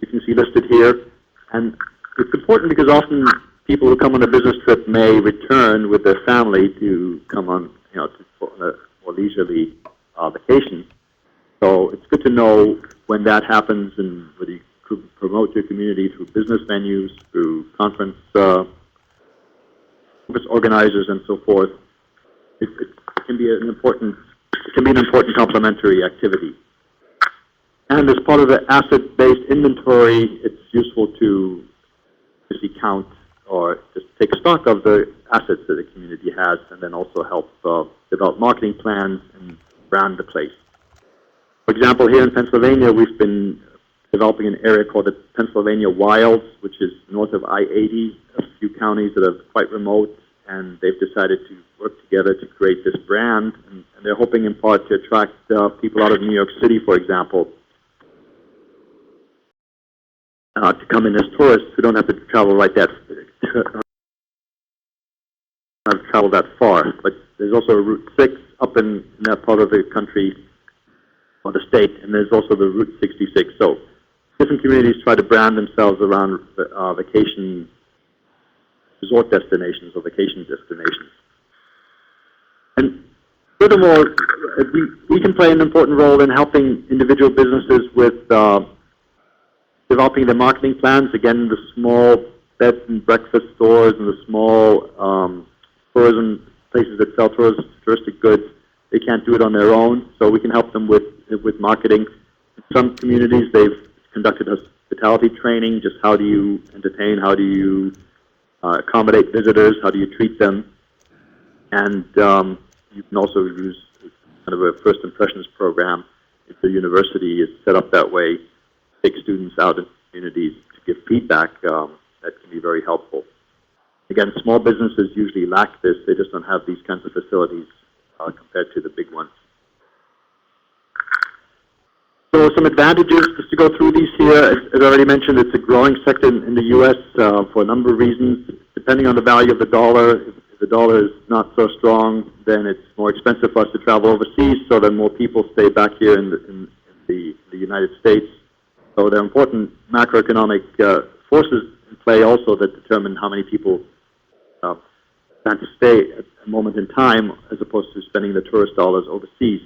You can see listed here. And it's important because often people who come on a business trip may return with their family to come on, for a more leisurely vacation. So it's good to know when that happens and whether you could promote your community through business venues, through conference organizers, and so forth. It can be an important complementary activity. And as part of the asset-based inventory, it's useful to count or just take stock of the assets that the community has, and then also help develop marketing plans and brand the place. For example, here in Pennsylvania, we've been developing an area called the Pennsylvania Wilds, which is north of I-80, a few counties that are quite remote, and they've decided to work together to create this brand, and they're hoping in part to attract people out of New York City, for example, to come in as tourists who don't have to travel that far. But there's also Route 6 up in that part of the country or the state, and there's also the Route 66. So different communities try to brand themselves around vacation resort destinations or vacation destinations. And furthermore, we can play an important role in helping individual businesses with developing their marketing plans. Again, the small bed and breakfast stores and the small tourism places that sell touristic goods, they can't do it on their own, so we can help them with marketing. In some communities, they've conducted hospitality training, just how do you entertain, how do you accommodate visitors, how do you treat them, and you can also use kind of a first impressions program. If the university is set up that way, take students out in communities to give feedback, that can be very helpful. Again, small businesses usually lack this. They just don't have these kinds of facilities compared to the big ones. So some advantages, just to go through these here. As I already mentioned, it's a growing sector in the U.S. For a number of reasons. Depending on the value of the dollar, if the dollar is not so strong, then it's more expensive for us to travel overseas, so then more people stay back here in the United States. So there are important macroeconomic forces in play also that determine how many people plan to stay at a moment in time as opposed to spending the tourist dollars overseas.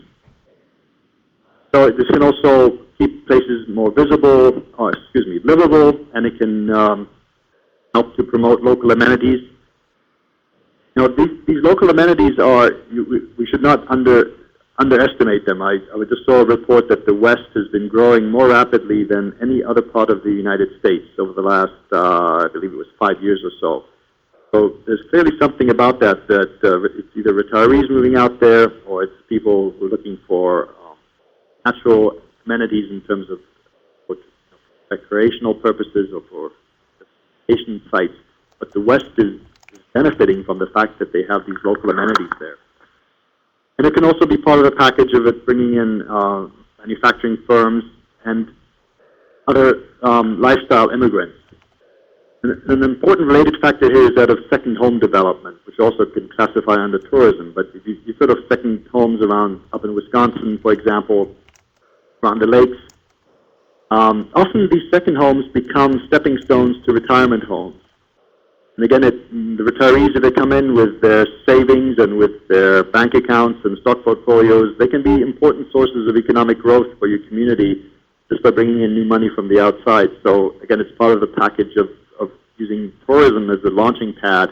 So this can also keep places more visible, or livable, and it can help to promote local amenities. These local amenities are, we should not underestimate them. I just saw a report that the West has been growing more rapidly than any other part of the United States over the last, I believe it was 5 years or so. So there's clearly something about that, it's either retirees moving out there, or it's people who are looking for natural amenities in terms of recreational purposes or for vacation sites. But the West is benefiting from the fact that they have these local amenities there. And it can also be part of the package of it bringing in manufacturing firms and other lifestyle immigrants. And an important related factor here is that of second home development, which also can classify under tourism. But if you sort of second homes around, up in Wisconsin, for example, around the lakes, often these second homes become stepping stones to retirement homes. And again, the retirees, if they come in with their savings and with their bank accounts and stock portfolios, they can be important sources of economic growth for your community just by bringing in new money from the outside. So again, it's part of the package of using tourism as a launching pad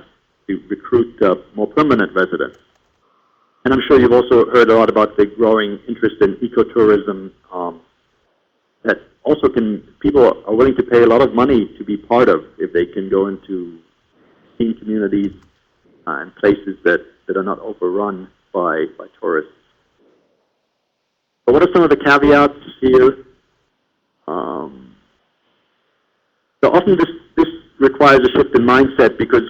to recruit more permanent residents. And I'm sure you've also heard a lot about the growing interest in ecotourism that also people are willing to pay a lot of money to be part of if they can go into clean communities and places that are not overrun by tourists. So what are some of the caveats here? So often this requires a shift in mindset because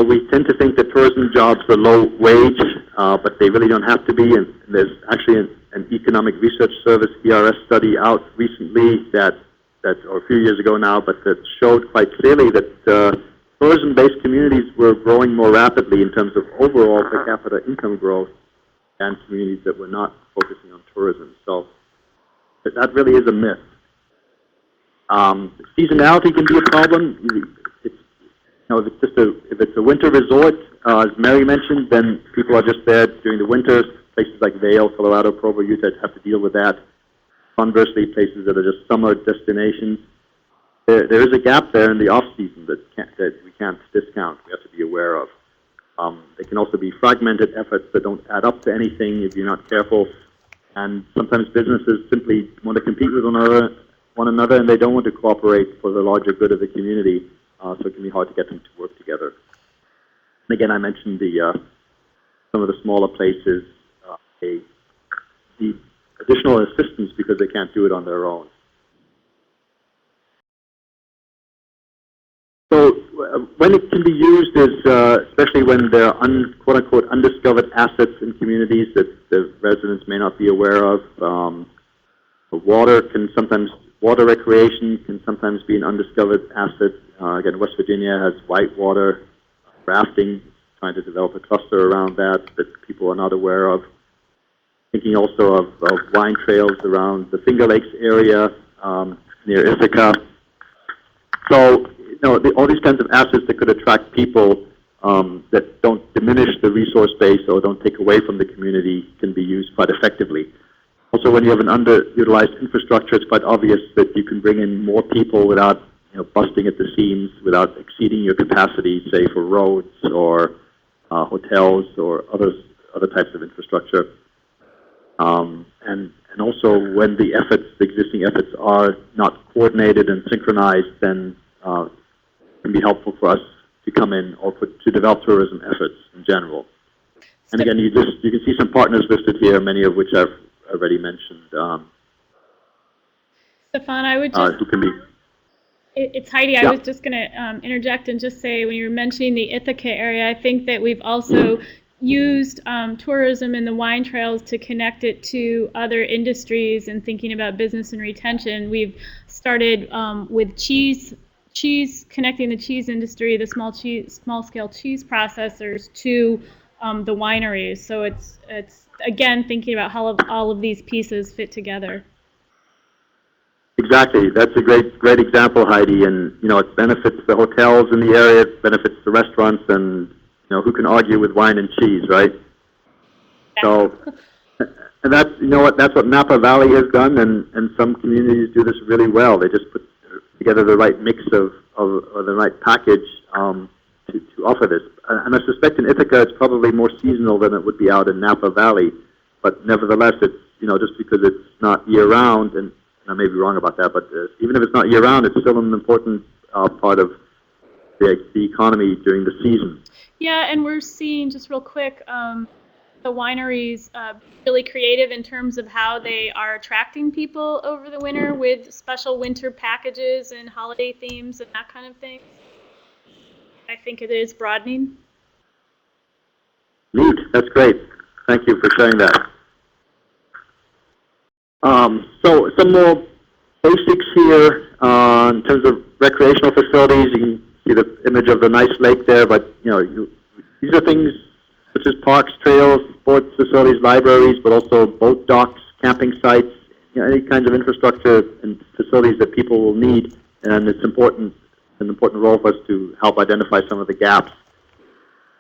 we tend to think that tourism jobs are low wage, but they really don't have to be. And there's actually an economic research service ERS study out recently or a few years ago now, but that showed quite clearly that tourism-based communities were growing more rapidly in terms of overall per capita income growth than communities that were not focusing on tourism. So that really is a myth. Seasonality can be a problem. If it's a winter resort, as Mary mentioned, then people are just there during the winter. Places like Vail, Colorado, Provo, Utah have to deal with that. Conversely, places that are just summer destinations, there is a gap there in the off-season that we can't discount. We have to be aware of. They can also be fragmented efforts that don't add up to anything if you're not careful. And sometimes businesses simply want to compete with one another, and they don't want to cooperate for the larger good of the community. So it can be hard to get them to work together. And again, I mentioned some of the smaller places need additional assistance because they can't do it on their own. So when it can be used is especially when there are quote-unquote undiscovered assets in communities that the residents may not be aware of. Water recreation can sometimes be an undiscovered asset. Again, West Virginia has whitewater rafting, trying to develop a cluster around that people are not aware of. Thinking also of wine trails around the Finger Lakes area near Ithaca. So, all these kinds of assets that could attract people that don't diminish the resource base or don't take away from the community can be used quite effectively. Also, when you have an underutilized infrastructure, it's quite obvious that you can bring in more people without busting at the seams, without exceeding your capacity, say for roads or hotels or other types of infrastructure. And also when the existing efforts are not coordinated and synchronized, then it can be helpful for us to come in or to develop tourism efforts in general. And again, you can see some partners listed here, many of which I've already mentioned. Stefan, I would just... who can be... It's Heidi. Yeah. I was just going to interject and just say, when you were mentioning the Ithaca area, I think that we've also used tourism in the wine trails to connect it to other industries and thinking about business and retention. We've started with cheese, connecting the cheese industry, the small-scale cheese processors to the wineries. So it's again thinking about how all of these pieces fit together. Exactly. That's a great example, Heidi. And, it benefits the hotels in the area, it benefits the restaurants, and, who can argue with wine and cheese, right? Yeah. So, And that's, you know what, that's what Napa Valley has done, and some communities do this really well. They just put together the right mix of or the right package to offer this. And I suspect in Ithaca it's probably more seasonal than it would be out in Napa Valley, but nevertheless, it's, you know, just because it's not year-round, and I may be wrong about that, but even if it's not year-round, it's still an important part of the economy during the season. Yeah, and we're seeing, just real quick, the wineries really creative in terms of how they are attracting people over the winter with special winter packages and holiday themes and that kind of thing. I think it is broadening. Neat. That's great. Thank you for sharing that. So some more basics here in terms of recreational facilities. You can see the image of the nice lake there, but you know, these are things such as parks, trails, sports facilities, libraries, but also boat docks, camping sites, you know, any kinds of infrastructure and facilities that people will need. And it's important, an important role for us to help identify some of the gaps.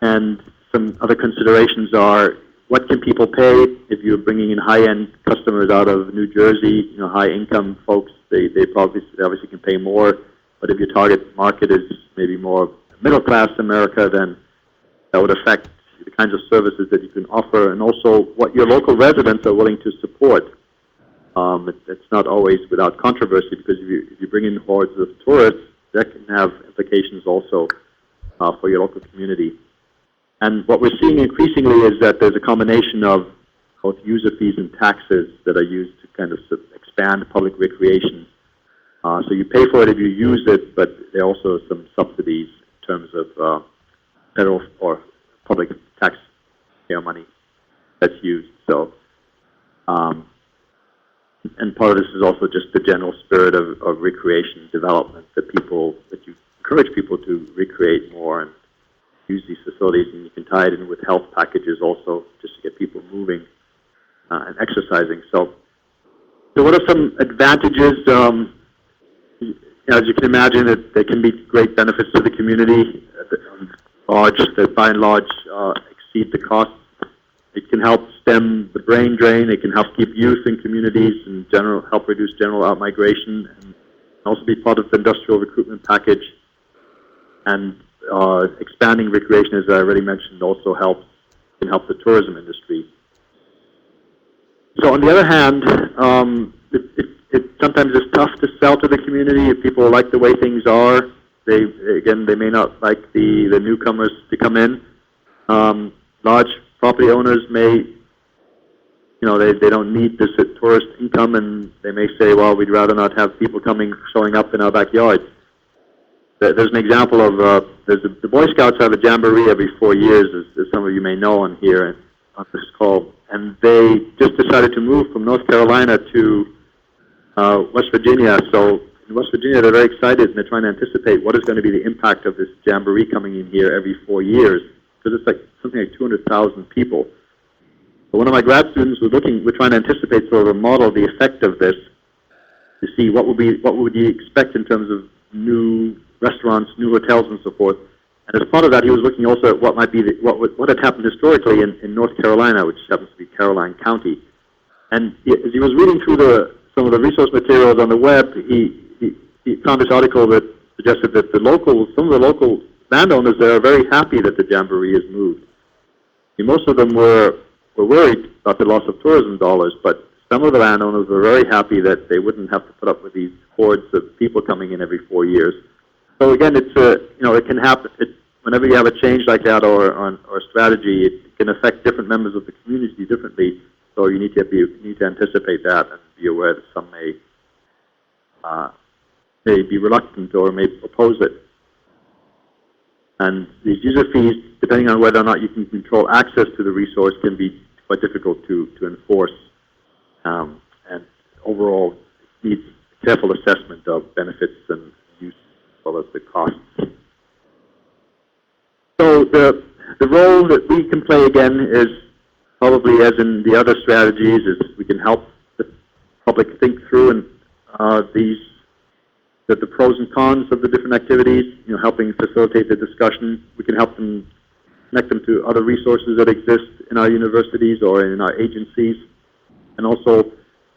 And some other considerations are, what can people pay if you're bringing in high-end customers out of New Jersey? You know, high-income folks, they obviously can pay more. But if your target market is maybe more middle-class America, then that would affect the kinds of services that you can offer, and also what your local residents are willing to support. It's not always without controversy, because if you bring in hordes of tourists, that can have implications also for your local community. And what we're seeing increasingly is that there's a combination of both user fees and taxes that are used to kind of expand public recreation. So you pay for it if you use it, but there are also some subsidies in terms of federal or public taxpayer money that's used. So, and part of this is also just the general spirit of recreation development, that you encourage people to recreate more and use these facilities, and you can tie it in with health packages also, just to get people moving and exercising. So what are some advantages? As you can imagine, there can be great benefits to the community, that by and large exceed the costs. It can help stem the brain drain. It can help keep youth in communities and help reduce general out-migration, and also be part of the industrial recruitment package. And expanding recreation, as I already mentioned, also can help the tourism industry. So on the other hand, it sometimes is tough to sell to the community if people like the way things are. They may not like the newcomers to come in. Large property owners may, they don't need this tourist income, and they may say, well, we'd rather not have people showing up in our backyards. There's an example of, the Boy Scouts have a jamboree every 4 years, as some of you may know on this call, and they just decided to move from North Carolina to West Virginia. So in West Virginia, they're very excited, and they're trying to anticipate what is going to be the impact of this jamboree coming in here every 4 years, because it's like something like 200,000 people. So one of my grad students we're trying to anticipate sort of a model of the effect of this, to see what would you expect in terms of new restaurants, new hotels, and so forth. And as part of that, he was looking also at what might be what had happened historically in North Carolina, which happens to be Caroline County. And as he was reading through some of the resource materials on the web, he found this article that suggested that some of the local landowners there are very happy that the jamboree has moved. I mean, most of them were worried about the loss of tourism dollars, but some of the landowners were very happy that they wouldn't have to put up with these hordes of people coming in every 4 years. So again, it can happen. Whenever you have a change like that or a strategy, it can affect different members of the community differently. So you need to anticipate that and be aware that some may be reluctant or may oppose it. And these user fees, depending on whether or not you can control access to the resource, can be quite difficult to enforce. And overall, it needs careful assessment of benefits and use as well as the costs. So the role that we can play, again, is probably, as in the other strategies, is we can help the public think through the pros and cons of the different activities, helping facilitate the discussion. We can help them connect them to other resources that exist in our universities or in our agencies. and also,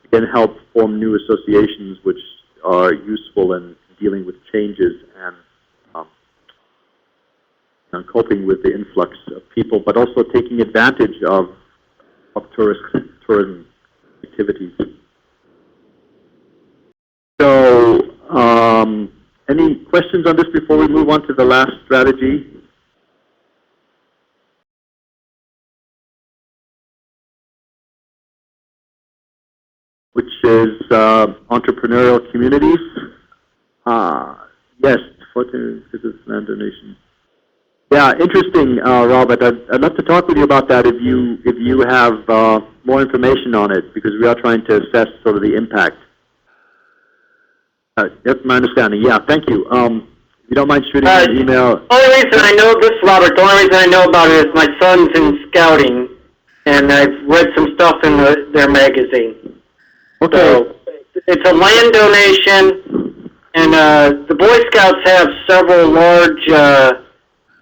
again, help form new associations which are useful in dealing with changes and coping with the influx of people, but also taking advantage of tourism activities. So, any questions on this before we move on to the last strategy? Which is entrepreneurial communities. Yes, business land donation. Yeah, interesting, Robert. I'd love to talk with you about that if you have more information on it, because we are trying to assess sort of the impact. That's my understanding. Yeah, thank you. If you don't mind shooting me an email. The only reason I know this, Robert, the only reason I know about it is my son's in scouting, and I've read some stuff in their magazine. Okay. So it's a land donation, and the Boy Scouts have several large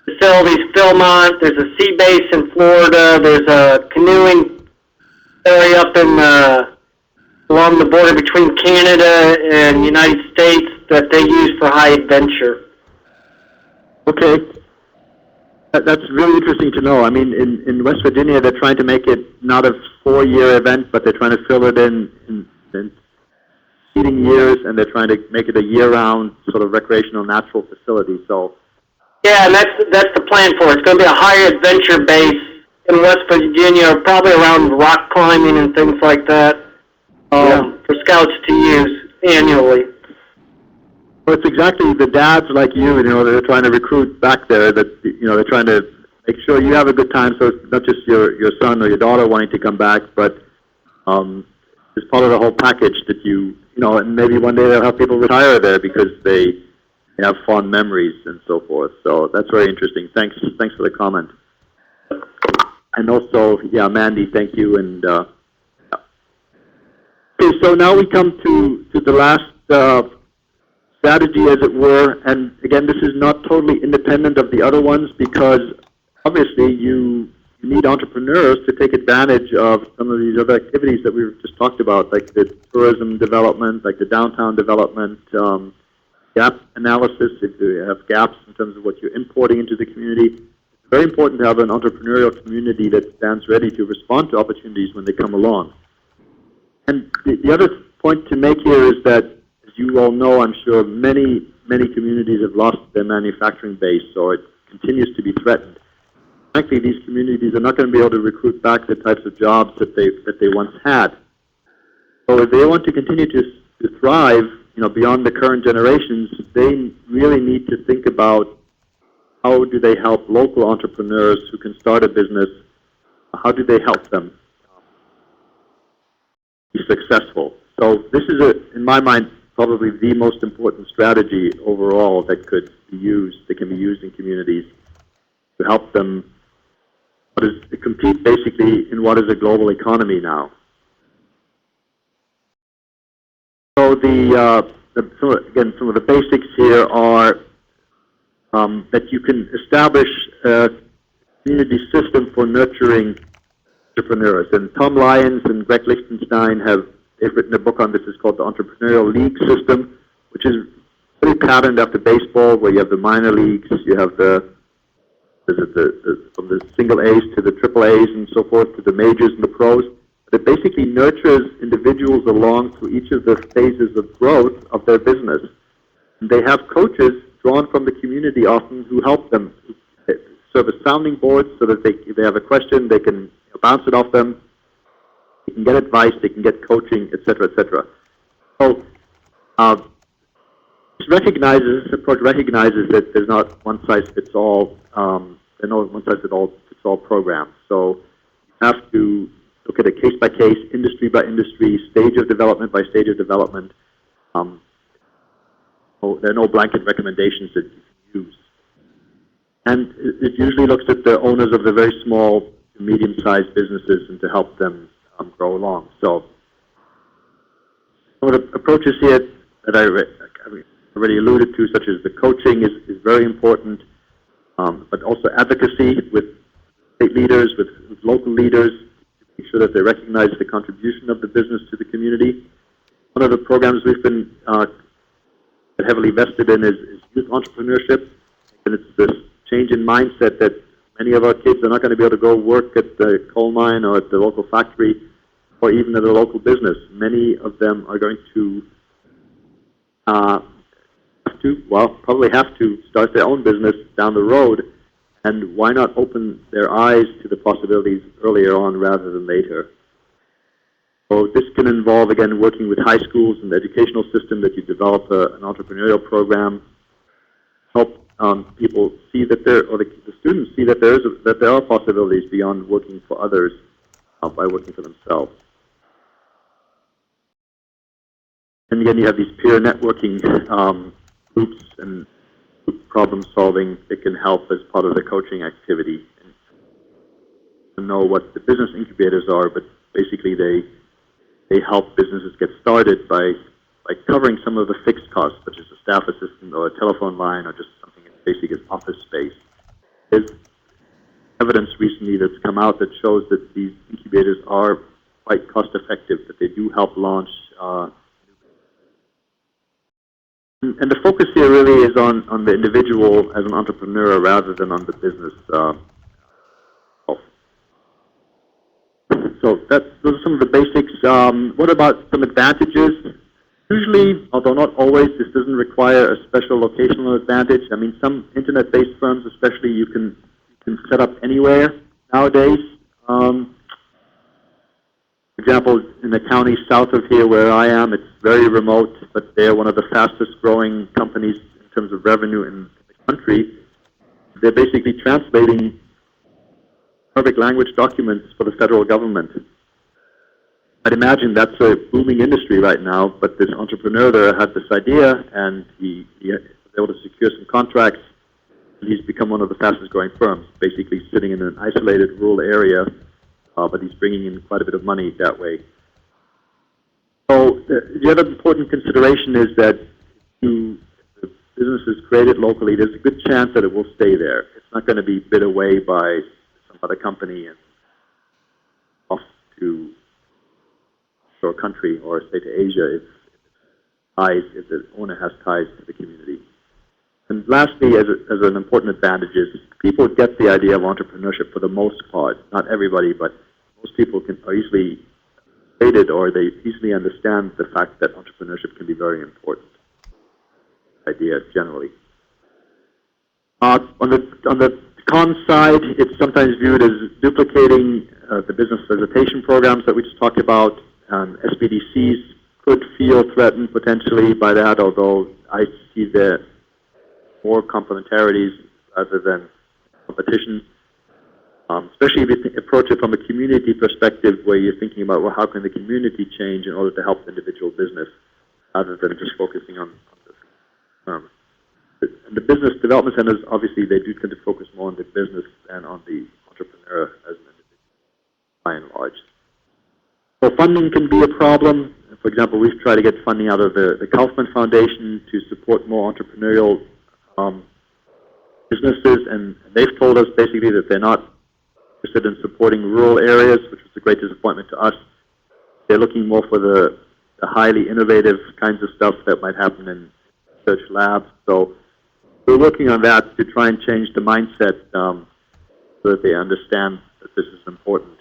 facilities. Philmont, there's a sea base in Florida, there's a canoeing area up in along the border between Canada and the United States that they use for high adventure. Okay. That's really interesting to know. I mean, in West Virginia, they're trying to make it not a 4-year event, but they're trying to fill it in heating years, and they're trying to make it a year-round sort of recreational natural facility. So, yeah, and that's the plan for it. It's going to be a high adventure base in West Virginia, probably around rock climbing and things like that, for scouts to use annually. Well, it's exactly the dads like you know, they're trying to recruit back there, that, you know, they're trying to make sure you have a good time, so it's not just your son or your daughter wanting to come back, but it's part of the whole package that you know, and maybe one day they'll have people retire there because they have fond memories and so forth. So that's very interesting. Thanks for the comment. And also, yeah, Mandy, thank you. And okay, so now we come to the last strategy, as it were. And again, this is not totally independent of the other ones, because obviously you need entrepreneurs to take advantage of some of these other activities that we've just talked about, like the tourism development, like the downtown development, gap analysis, if you have gaps in terms of what you're importing into the community. It's very important to have an entrepreneurial community that stands ready to respond to opportunities when they come along. And the other point to make here is that, as you all know, I'm sure many communities have lost their manufacturing base, or it continues to be threatened. Frankly, these communities are not going to be able to recruit back the types of jobs that they once had. So if they want to continue to thrive, you know, beyond the current generations, they really need to think about how do they help local entrepreneurs who can start a business. How do they help them be successful? So this is, in my mind, probably the most important strategy overall that can be used in communities to help them to compete basically in what is a global economy now. So some of the basics here are that you can establish a community system for nurturing entrepreneurs. And Tom Lyons and Greg Lichtenstein they've written a book on this. It's called the Entrepreneurial League System, which is really patterned after baseball, where you have the minor leagues, you have from the single A's to the triple A's and so forth, to the majors and the pros. But it basically nurtures individuals along through each of the phases of growth of their business. And they have coaches drawn from the community often who help them serve as sounding boards, so that if they have a question, they can bounce it off them. They can get advice, they can get coaching, etc., etc. So this approach recognizes that there's not one size fits all. There are no one size fits all programs. So you have to look at it case by case, industry by industry, stage of development by stage of development. There are no blanket recommendations that you can use. And it usually looks at the owners of the very small to medium-sized businesses and to help them grow along. So some of the approaches here that I already alluded to, such as the coaching, is very important, but also advocacy with state leaders, with local leaders, make sure that they recognize the contribution of the business to the community. One of the programs we've been heavily vested in is youth entrepreneurship, and it's this change in mindset that many of our kids are not going to be able to go work at the coal mine or at the local factory or even at a local business. Many of them are going to probably have to start their own business down the road, and why not open their eyes to the possibilities earlier on rather than later? So this can involve, again, working with high schools and the educational system, that you develop an entrepreneurial program, help people see that the students see that there are possibilities beyond working for others by working for themselves. And again, you have these peer networking groups and group problem solving that can help as part of the coaching activity. And to know what the business incubators are, but basically they help businesses get started by covering some of the fixed costs, such as a staff assistant or a telephone line or just something as basic as office space. There's evidence recently that's come out that shows that these incubators are quite cost effective, that they do help launch. And the focus here really is on the individual as an entrepreneur rather than on the business. So those are some of the basics. What about some advantages? Usually, although not always, this doesn't require a special locational advantage. I mean, some internet-based firms, especially, you can set up anywhere nowadays. For example, in the county south of here where I am, it's very remote, but they're one of the fastest growing companies in terms of revenue in the country. They're basically translating perfect language documents for the federal government. I'd imagine that's a booming industry right now, but this entrepreneur there had this idea, and he was able to secure some contracts, and he's become one of the fastest growing firms, basically sitting in an isolated rural area, but he's bringing in quite a bit of money that way. So the other important consideration is that if the business is created locally, there's a good chance that it will stay there. It's not going to be bid away by some other company and off to a country or say to Asia if the owner has ties to the community. And lastly, as an important advantage is people get the idea of entrepreneurship for the most part. Not everybody, but most people are easily persuaded, or they easily understand the fact that entrepreneurship can be very important idea generally. On the con side, it's sometimes viewed as duplicating the business facilitation programs that we just talked about. SBDCs could feel threatened potentially by that, although I see the more complementarities rather than competition. Especially if you approach it from a community perspective, where you're thinking about, well, how can the community change in order to help the individual business, rather than just focusing on this firm. And the business development centers, obviously, they do tend to focus more on the business than on the entrepreneur as an individual, by and large. So funding can be a problem. For example, we've tried to get funding out of the Kaufman Foundation to support more entrepreneurial businesses, and they've told us basically that they're not interested in supporting rural areas, which was a great disappointment to us. They're looking more for the highly innovative kinds of stuff that might happen in research labs. So we're working on that to try and change the mindset so that they understand that this is important.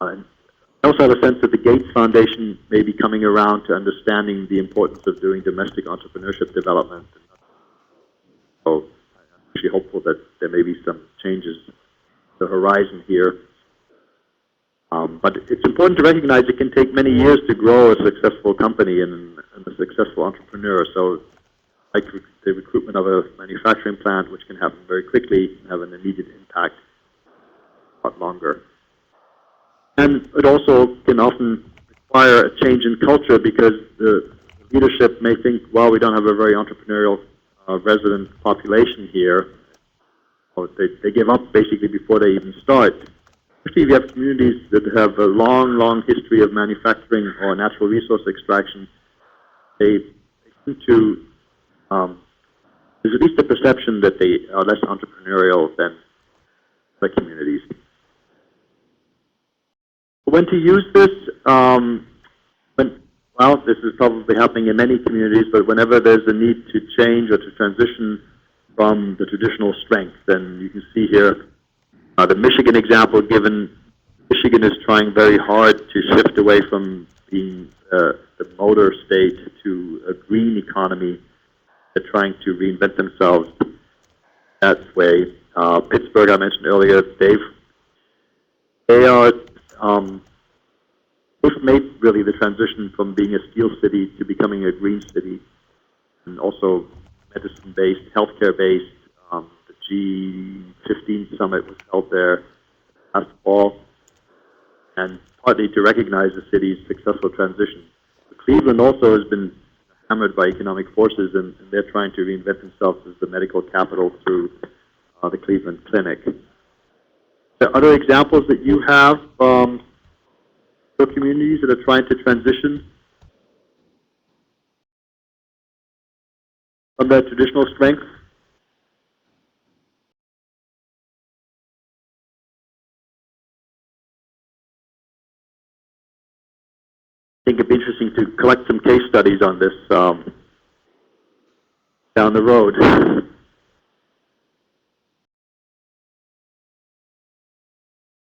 I also have a sense that the Gates Foundation may be coming around to understanding the importance of doing domestic entrepreneurship development. So I'm actually hopeful that there may be some changes on the horizon here. But it's important to recognize it can take many years to grow a successful company and a successful entrepreneur. So like the recruitment of a manufacturing plant, which can happen very quickly and have an immediate impact a lot longer. And it also can often require a change in culture, because the leadership may think, well, we don't have a very entrepreneurial resident population here. Or they give up basically before they even start. Especially if you have communities that have a long, long history of manufacturing or natural resource extraction, they seem to, there's at least a perception that they are less entrepreneurial than other communities. when to use this? Well, this is probably happening in many communities, but whenever there's a need to change or to transition from the traditional strength, then you can see here the Michigan example given. Michigan is trying very hard to shift away from being the motor state to a green economy. They're trying to reinvent themselves that way. Pittsburgh, I mentioned earlier, they've made really the transition from being a steel city to becoming a green city, and also medicine-based, healthcare-based. The G15 summit was held there last fall, and partly to recognize the city's successful transition. Cleveland also has been hammered by economic forces, and they're trying to reinvent themselves as the medical capital through the Cleveland Clinic. Are there other examples that you have for communities that are trying to transition from their traditional strengths? I think it'd be interesting to collect some case studies on this down the road.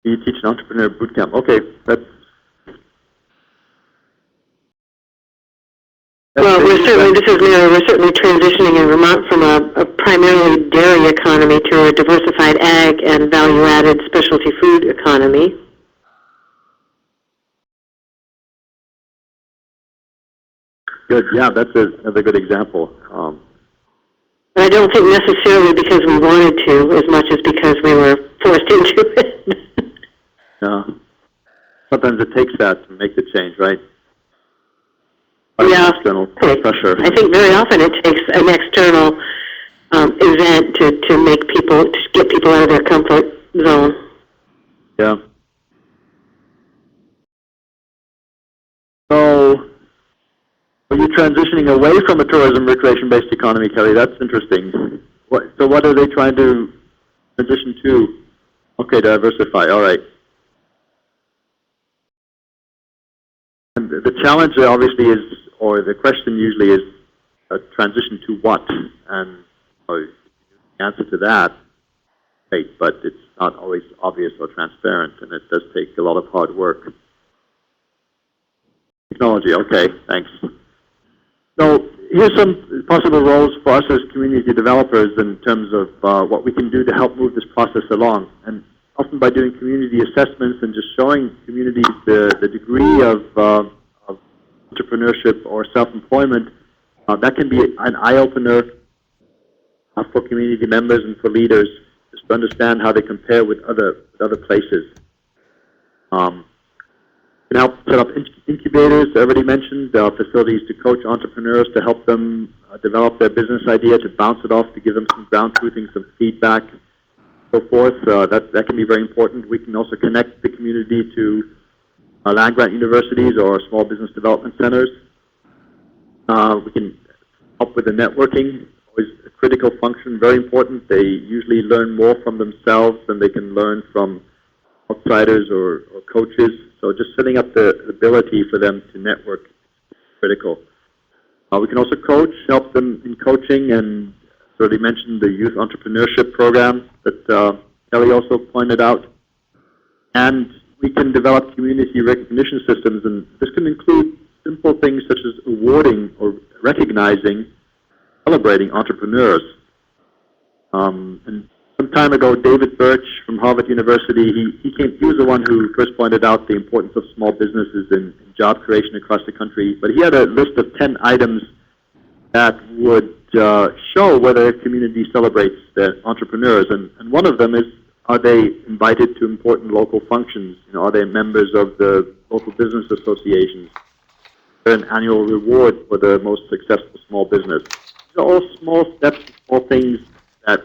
You teach an entrepreneur boot camp. Okay, Well, this is Mary, we're certainly transitioning in Vermont from a primarily dairy economy to a diversified ag and value-added specialty food economy. Good, yeah, that's another good example. But I don't think necessarily because we wanted to, as much as because we were forced into it. Yeah. Sometimes it takes that to make the change, right? Yeah, external pressure. I think very often it takes an external event to make people, to get people out of their comfort zone. Yeah. So, are you transitioning away from a tourism recreation-based economy, Kelly? That's interesting. So what are they trying to transition to? Okay, diversify. All right. And the challenge obviously is, or the question usually is, a transition to what? And the answer to that, great, but it's not always obvious or transparent, and it does take a lot of hard work. Technology, okay, thanks. So here's some possible roles for us as community developers in terms of what we can do to help move this process along. And often by doing community assessments and just showing communities the degree of entrepreneurship or self-employment, that can be an eye-opener for community members and for leaders just to understand how they compare with other places. Can help set up incubators, I already mentioned, facilities to coach entrepreneurs to help them develop their business idea, to bounce it off, to give them some ground truthing, some feedback, so forth. That can be very important. We can also connect the community to land-grant universities or small business development centers. We can help with the networking, always a critical function, very important. They usually learn more from themselves than they can learn from outsiders or coaches. So just setting up the ability for them to network is critical. We can also coach, help them in coaching, and already mentioned the youth entrepreneurship program that Kelly also pointed out. And we can develop community recognition systems, and this can include simple things such as awarding or recognizing, celebrating entrepreneurs. And some time ago, David Birch from Harvard University, he was the one who first pointed out the importance of small businesses in job creation across the country. But he had a list of 10 items that would show whether a community celebrates their entrepreneurs. And one of them is, are they invited to important local functions? Are they members of the local business associations? Is there an annual reward for the most successful small business? These are all small steps, small things that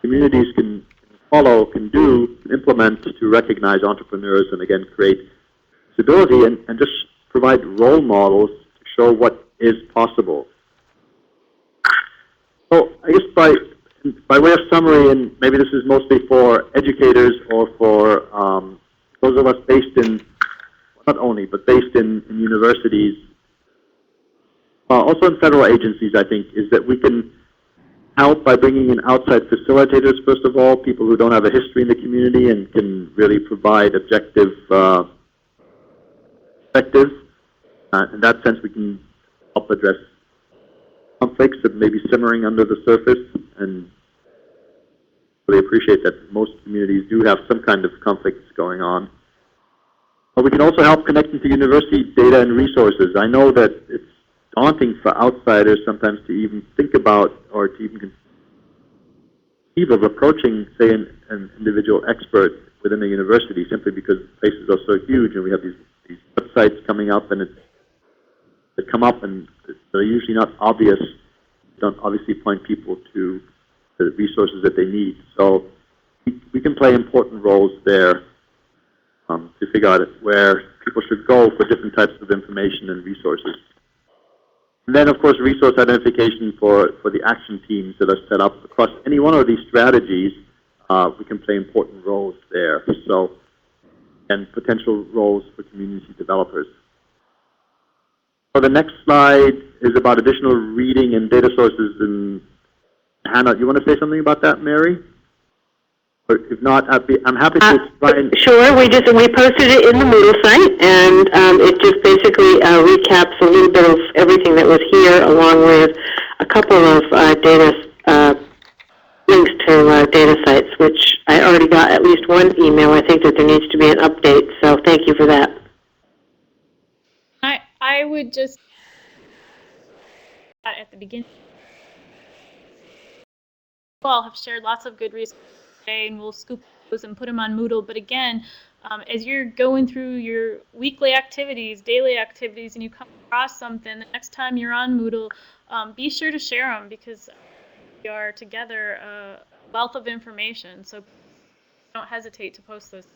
communities can follow, can do, can implement to recognize entrepreneurs and, again, create visibility and just provide role models to show what is possible. So I guess by way of summary, and maybe this is mostly for educators or for those of us based in not only, but based in universities, also in federal agencies, I think, is that we can help by bringing in outside facilitators, first of all, people who don't have a history in the community and can really provide objective perspectives. In that sense, we can help address conflicts that may be simmering under the surface, and really appreciate that most communities do have some kind of conflicts going on. But we can also help connecting to university data and resources. I know that it's daunting for outsiders sometimes to even think about or to even conceive of approaching, say, an individual expert within a university, simply because places are so huge and we have these websites coming up and they come up and they're usually not obvious, don't obviously point people to the resources that they need. So we can play important roles there to figure out where people should go for different types of information and resources. And then, of course, resource identification for the action teams that are set up across any one of these strategies. We can play important roles there. So, and potential roles for community developers. So the next slide is about additional reading and data sources. And Hannah, you want to say something about that, Mary? Or if not, I'm happy to try and... Sure, we posted it in the Moodle site, and it just basically recaps a little bit of everything that was here, along with a couple of links to data sites, which I already got at least one email. I think that there needs to be an update, so thank you for that. I would just at the beginning. You all have shared lots of good resources today, and we'll scoop those and put them on Moodle. But again, as you're going through your weekly activities, daily activities, and you come across something, the next time you're on Moodle, be sure to share them, because we are together a wealth of information. So don't hesitate to post those.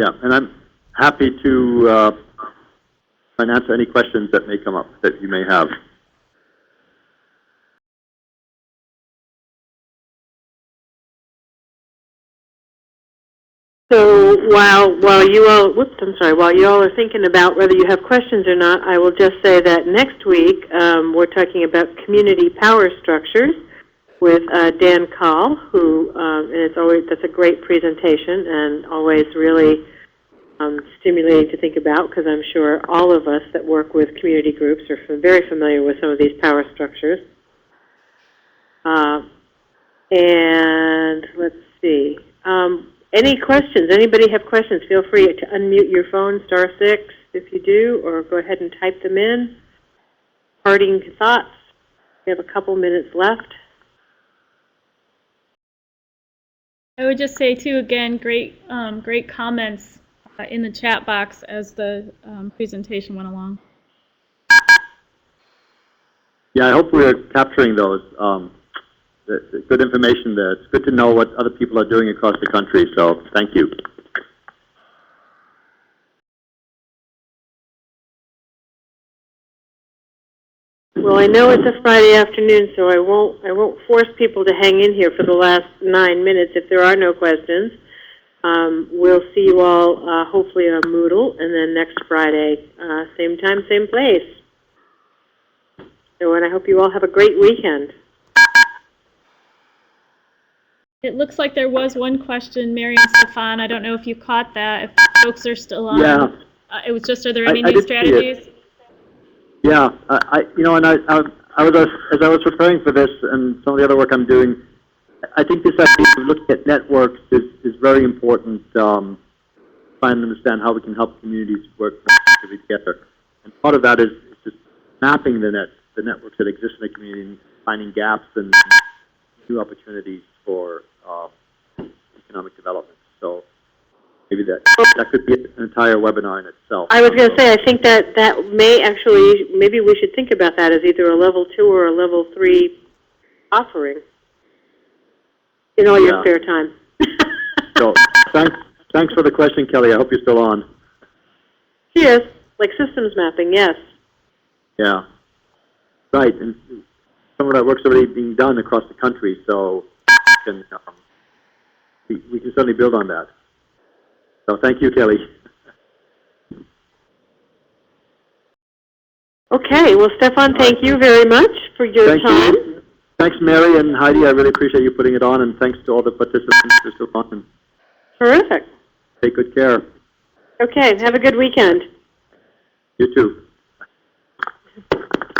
Yeah, and I'm happy to try and answer any questions that may come up that you may have. So while you all are thinking about whether you have questions or not, I will just say that next week we're talking about community power structures with Dan Call, who and that's a great presentation and always really stimulating to think about, because I'm sure all of us that work with community groups are very familiar with some of these power structures. And let's see. Any questions? Anybody have questions? Feel free to unmute your phone, *6 if you do, or go ahead and type them in. Parting thoughts? We have a couple minutes left. I would just say, too, again, great comments in the chat box as the presentation went along. Yeah, I hope we're capturing those. The good information there. It's good to know what other people are doing across the country, so thank you. Well, I know it's a Friday afternoon, so I won't force people to hang in here for the last 9 minutes if there are no questions. We'll see you all hopefully on Moodle, and then next Friday, same time, same place. So, and I hope you all have a great weekend. It looks like there was one question, Mary and Stefan. I don't know if you caught that, if folks are still on. Yeah. It was just, are there any new strategies? Yeah, I was, as I was preparing for this and some of the other work I'm doing, I think this idea of looking at networks is very important, trying to understand how we can help communities work together. And part of that is just mapping the networks that exist in the community and finding gaps and new opportunities for economic development. So maybe that could be an entire webinar in itself. I was going to say, I think that may actually, maybe we should think about that as either a level 2 or a level 3 offering in all your spare time. So thanks for the question, Kelly. I hope you're still on. Yes, like systems mapping, yes. Yeah, right. And some of that work's already being done across the country, so can, we can certainly build on that. So thank you, Kelly. Okay, well, Stefan, thank you very much for your Thank time. you. Thanks, Mary and Heidi. I really appreciate you putting it on, and thanks to all the participants who still on. Terrific. Take good care. Okay, have a good weekend. You too.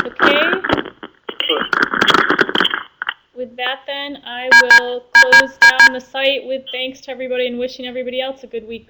Okay. With that, then, I will close down the site with thanks to everybody and wishing everybody else a good week.